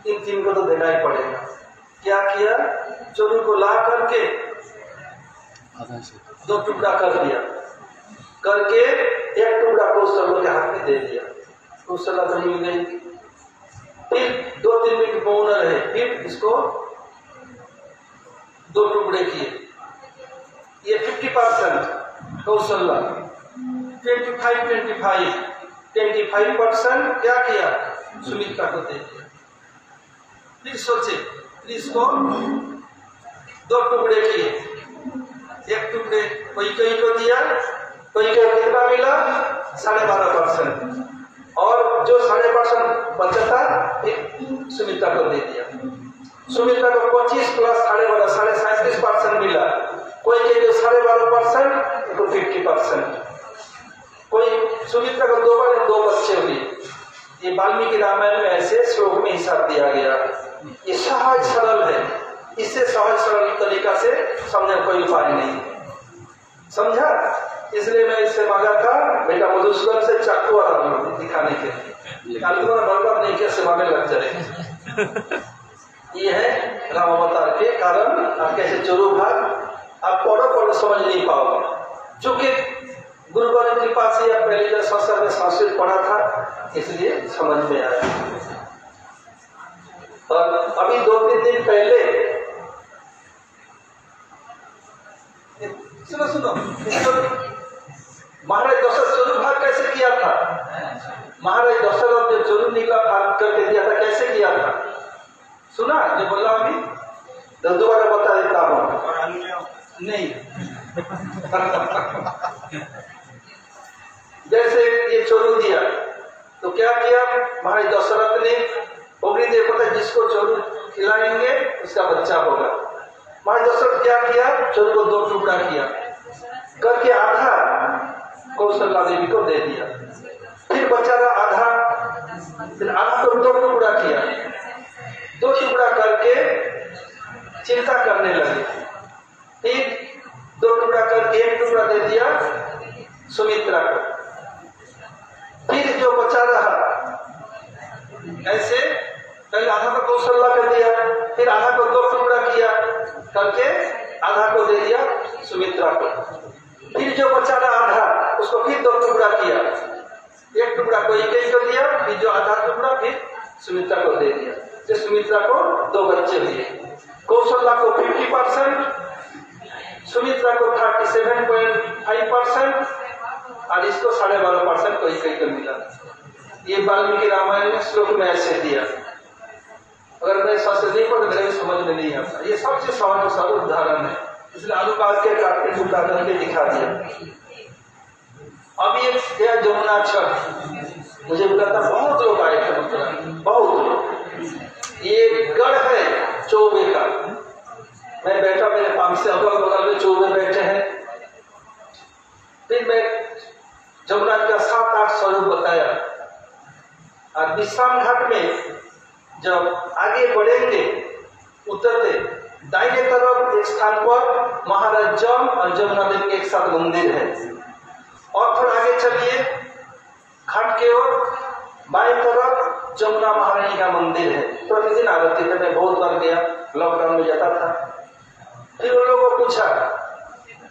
इन 3 को तो देना ही पड़ेगा। क्या किया? चोरू को ला करके 2 टुकड़ा कर दिया, करके 1 टुकड़ा कौशल्या के हाथ में दे दिया। कौशल्या तो मिल गई। फिर 2-3 मिनट मौन रहे, फिर इसको 2 टुकड़े किए। ये 50% कौशल्या, 25% क्या किया? सुमित्रा को दे दिया। फिर सोचे, इसको 2 टुकड़े किए, 1 टुकड़े कैकेयी को दिया। कैकेयी को कितना मिला? 12.5%। और जो 12.5% बचा था सुमित्रा को दे दिया। सुमित्रा को 25 प्लस 37.5% मिला। कोई के 12.5% तो 50%। कोई सुमित्रा को 2 बच्चे हुए। ये वाल्मीकि रामायण में ऐसे श्लोक में हिसाब दिया गया। ये सहज सरल है, इससे सहज सरल तरीका से समझने कोई उपाय नहीं। समझा? इसलिए मैं इससे मांगा था बेटा मधुसूदन से चाकू वाला दिखाने के लिए। बर्बाद नहीं किया, सेवा में लग जाए। ये है राम अवतार के कारण। आप कैसे चोरू भाग आप पढ़ो समझ नहीं पाओगे। चूंकि गुरुवर की कृपा से आप पहले जब संस्कृत में संस्कृत पढ़ा था, इसलिए समझ में आया। और अभी 2-3 दिन पहले सुनो महाराज दशरथ चोरू भाग कैसे किया था? महाराज दशरथ जो चोरू निकला भाग करके दिया था, कैसे किया था? सुना जो बोला अभी? दोबारा बता देता हूँ। नहीं जैसे ये चोरू दिया तो क्या किया महाराज दशरथ ने? अग्निदेव पता जिसको चोरू खिलाएंगे उसका बच्चा होगा। महाराज दशरथ क्या किया? चोरू को 2 टुकड़ा किया, करके आधा कौशल्या देवी को दे दिया। फिर बचा रहा आधा, फिर आधा को 2 टुकड़ा किया। 2 टुकड़ा करके चिंता करने लगे। फिर 2 टुकड़ा करके 1 टुकड़ा दे दिया सुमित्रा को। फिर जो बचा रहा ऐसे पहले आधा को कौशल्या को दिया, फिर आधा को 2 टुकड़ा किया करके आधा को दे दिया सुमित्रा को। फिर जो बचा रहा आधा उसको फिर 2 टुकड़ा किया, 1 टुकड़ा को कैकेयी को दिया, फिर जो आधा टुकड़ा फिर सुमित्रा को दे दिया। तो सुमित्रा को 2 बच्चे हुए। कौशल्या को 50%, सुमित्रा को 37.5% और इसको 12.5% कैकेयी को मिला। ये वाल्मीकि रामायण में श्लोक में ऐसे दिया। अगर मैं शास्त्र नहीं पढ़ मेरे समझ में नहीं आता। ये सबसे सहज सरल उदाहरण है, इसलिए आलू काट के टुकड़ा करके दिखा दिया। अब ये गया जमुना छठ, मुझे पता था बहुत लोग आए थे, मतलब बहुत लोग। ये गढ़ है चौबे का। मैं बैठा, मेरे पाम से अगल बगल में चौबे बैठे हैं। फिर मैं जमुना का 7-8 स्वरूप बताया। और विश्राम घाट में जब आगे बढ़ेंगे उतरते दाहिने तरफ एक स्थान पर महाराज जम और जमुना देवी के एक साथ मंदिर है। और थोड़ा आगे चलिए घाट के ओर बाएं तरफ जमुना महारानी का मंदिर है। प्रतिदिन आरती में मैं बहुत बार गया, लॉकडाउन में जाता था। फिर उन लोगों को पूछा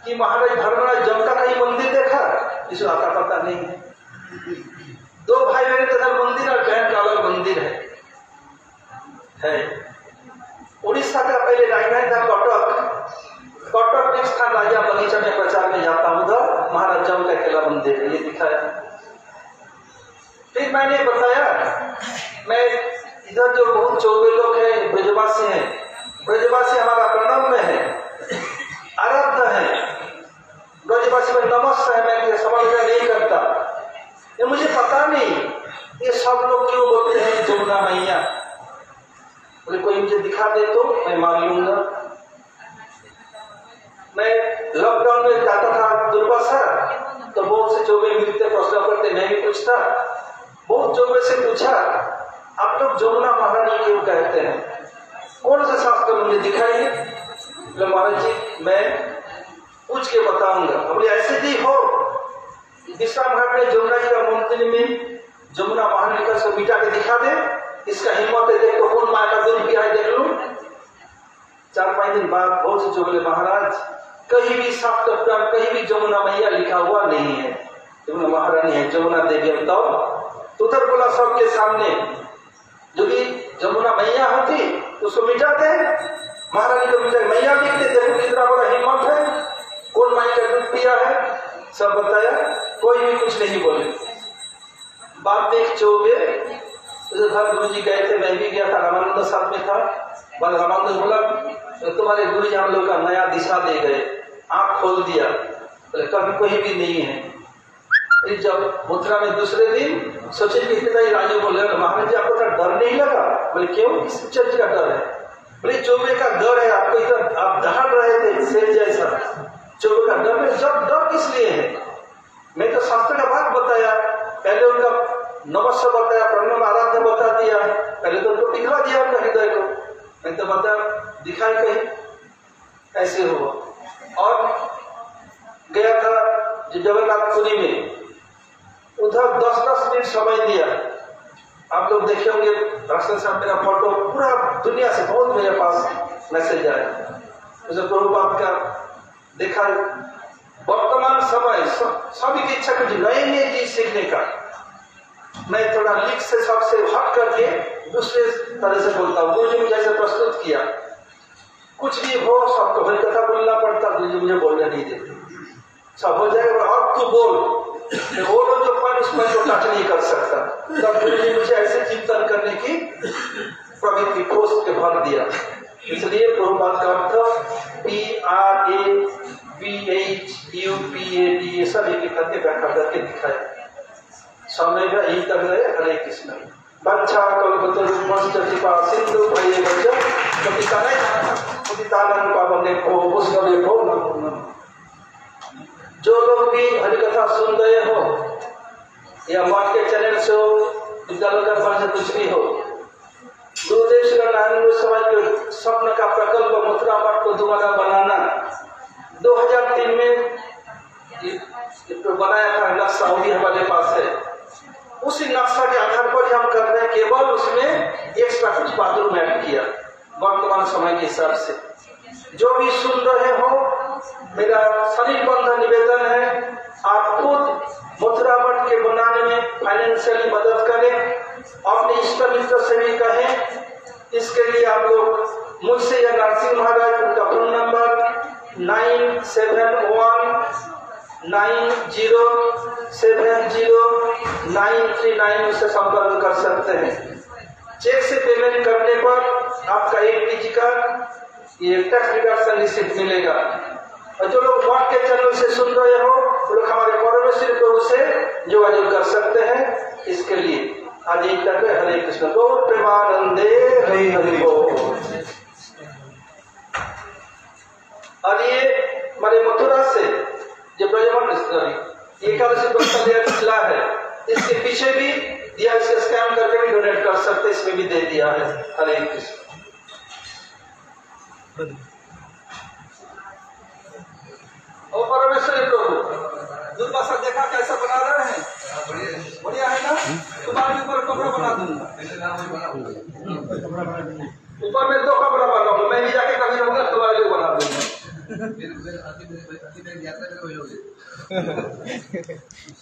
कि महाराज धर्मराज जम का कहीं मंदिर देखा? किसी आता पता नहीं है। दो भाई बहन के इधर मंदिर और बहन का अलग मंदिर है। उड़ीसा का पहले राजधानी था कटक के स्थान राजा बगीचा में प्रचार में जाता हूँ, उधर महाराजा का अकेला मंदिर है, ये दिखाया। फिर मैंने बताया मैं इधर जो बहुत चौबे लोग हैं ब्रजवासी हैं, ब्रजवासी हमारा प्रणव में है, आराध्य है, ब्रजवासी में नमस्ते है, मैं समझ में नहीं करता। ये मुझे पता नहीं ये सब लोग क्यों बोलते हैं जमुना मैया। बोले कोई मुझे दिखा दे तो मैं मान लूंगा। मैं लॉकडाउन में जाता था दुर्वासा, तो बहुत से चौबे मिलते प्रश्न करते, मैं भी पूछता, बहुत चौबे से पूछा आप लोग जमुना महारानी क्यों कहते हैं, कौन सा शास्त्र मुझे दिखाइए। बोले महाराज जी मैं पूछ के बताऊंगा। बोले ऐसे भी हो विश्राम घाट में जमुना जी का मंदिर में जमुना महारानी का सब मिटा के दिखा दे, इसका हिम्मत है, देखो कौन माँ का दूध पिया है देख लू। 4-5 दिन बाद बहुत से चौबे महाराज कहीं भी शास्त्र पुराण कहीं भी जमुना मैया लिखा हुआ नहीं है, जमुना महारानी है, जमुना देवी बताओ। तो उधर बोला सबके सामने जो भी जमुना मैया होती उसको मिटा दे, महारानी को मिटा, मैया लिखते देखो कितना बड़ा हिम्मत है, कौन माई का दूध पिया है, सब बताया, कोई भी कुछ नहीं बोले। बाद में एक चौबे गुरु जी गए थे, मैं भी गया था, रामानंद साथ में था। रामानंद बोला तुम्हारे गुरु जी हम लोग का नया दिशा दे गए, आंख खोल दिया, कभी कोई भी नहीं है। जब मथुरा में दूसरे दिन सोचे कि इतना ही राजू बोले महाराज जी आपको डर नहीं लगा। बोले क्यों, किस चीज का डर है। बोले चौबे का डर है, आपको इधर आप दहाड़ रहे थे शेर जैसा, चौबे का डर है। जब डर किस लिए है, मैं तो शास्त्र का बात बताया, पहले उनका नमस्ते बताया, प्रणव आराध्य बता दिया, पहले तो उनको पिघला दिया अपने हृदय को, मैं तो बताया दिखाई कहीं ऐसे हुआ। और गया था जो जगन्नाथपुरी में, उधर 10-10 मिनट समय दिया। आप लोग देखे होंगे राशन साहब मेरा फोटो पूरा दुनिया से बहुत मेरे पास मैसेज आया, उसे प्रभुपाद का देखा। वर्तमान समय सभी की इच्छा कुछ नए नए चीज सीखने का, मैं थोड़ा लिख से सबसे हट करके दूसरे तरह से बोलता हूँ। गुरु जी मुझे ऐसे प्रस्तुत किया, कुछ भी हो सबको हरी कथा बोलना पड़ता, गुरु जी मुझे बोलने नहीं देते, सब हो जाएगा अब तू बोल, बोलो जो पर उस पर तो टच नहीं कर सकता। तब गुरु जी मुझे ऐसे चिंतन करने की प्रवृत्ति पोस्ट के भर दिया। इसलिए प्रभुपाद का अर्थ PRAVHUPAD ये सभी के करके व्याख्या करके दिखाया। समय में यही तक रहे। हरे कृष्ण। बच्चा कल्पतरुमश्च कृपा सिंधु भये वच पतितानां पावनेभ्यो वैष्णवेभ्यो नमो नमः। जो लोग भी हरि कथा सुन रहे हो या मठ के चैनल से हो, विद्यालय का फल से कुछ भी हो, गुरुदेव श्री नारायण समाज के स्वप्न का प्रकल्प मथुरा मठ को दोबारा बनाना 2003 में बनाया था नक्शा, वो भी हमारे पास है। उसी नक्शा के आधार पर हम कर रहे हैं, केवल उसमें एक्स्ट्रा कुछ बाथरूम ऐड किया वर्तमान समय के हिसाब से। जो भी सुन रहे हो, मेरा शरीर बंध निवेदन है, आप खुद मथुरा मठ के बनाने में फाइनेंशियली मदद करें, अपने इष्ट मित्र से भी कहें। इसके लिए आप लोग मुझसे या नरसिंह महाराज, उनका फोन नंबर 9701907939 से संपर्क कर सकते हैं। चेक से पेमेंट करने पर आपका 1 PG का ये टैक्स रिडक्शन रिसिप्ट मिलेगा। और जो लोग मठ के चैनल से सुन रहे हो, वो लोग हमारे परमेश्वर प्रभु से जोगाजोग कर सकते हैं। इसके लिए आज एक तक हरे कृष्ण तो प्रेमानंदे हरि हरि बोल। और ये हमारे मथुरा से जो ब्रजमंड एकादशी व्रत मिला है, इसके पीछे भी दिया, इसे स्कैन करके भी डोनेट कर सकते, इसमें भी दे दिया है। हरे कृष्ण। और परमेश्वर प्रभु दुर्वासा देखा कैसा बना रहे हैं, बढ़िया है ना। तुम्हारे ऊपर कमरा बना दूंगा, ऊपर में 2 कमरा बनाऊंगा, मैं भी जाके कभी रहूंगा, तुम्हारे लिए बना दूंगा। फिर आती मेरी यात्रा में वही होगी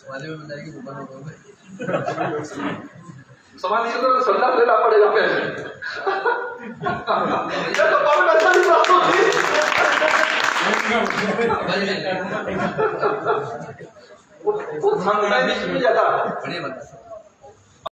वाले में बताएगी ऊपर होगा समाधि से तो संन्यास लेना पड़ेगा पहले तो पावन अच्छा नहीं प्राप्त होती वो धन में जाता बढ़िया बात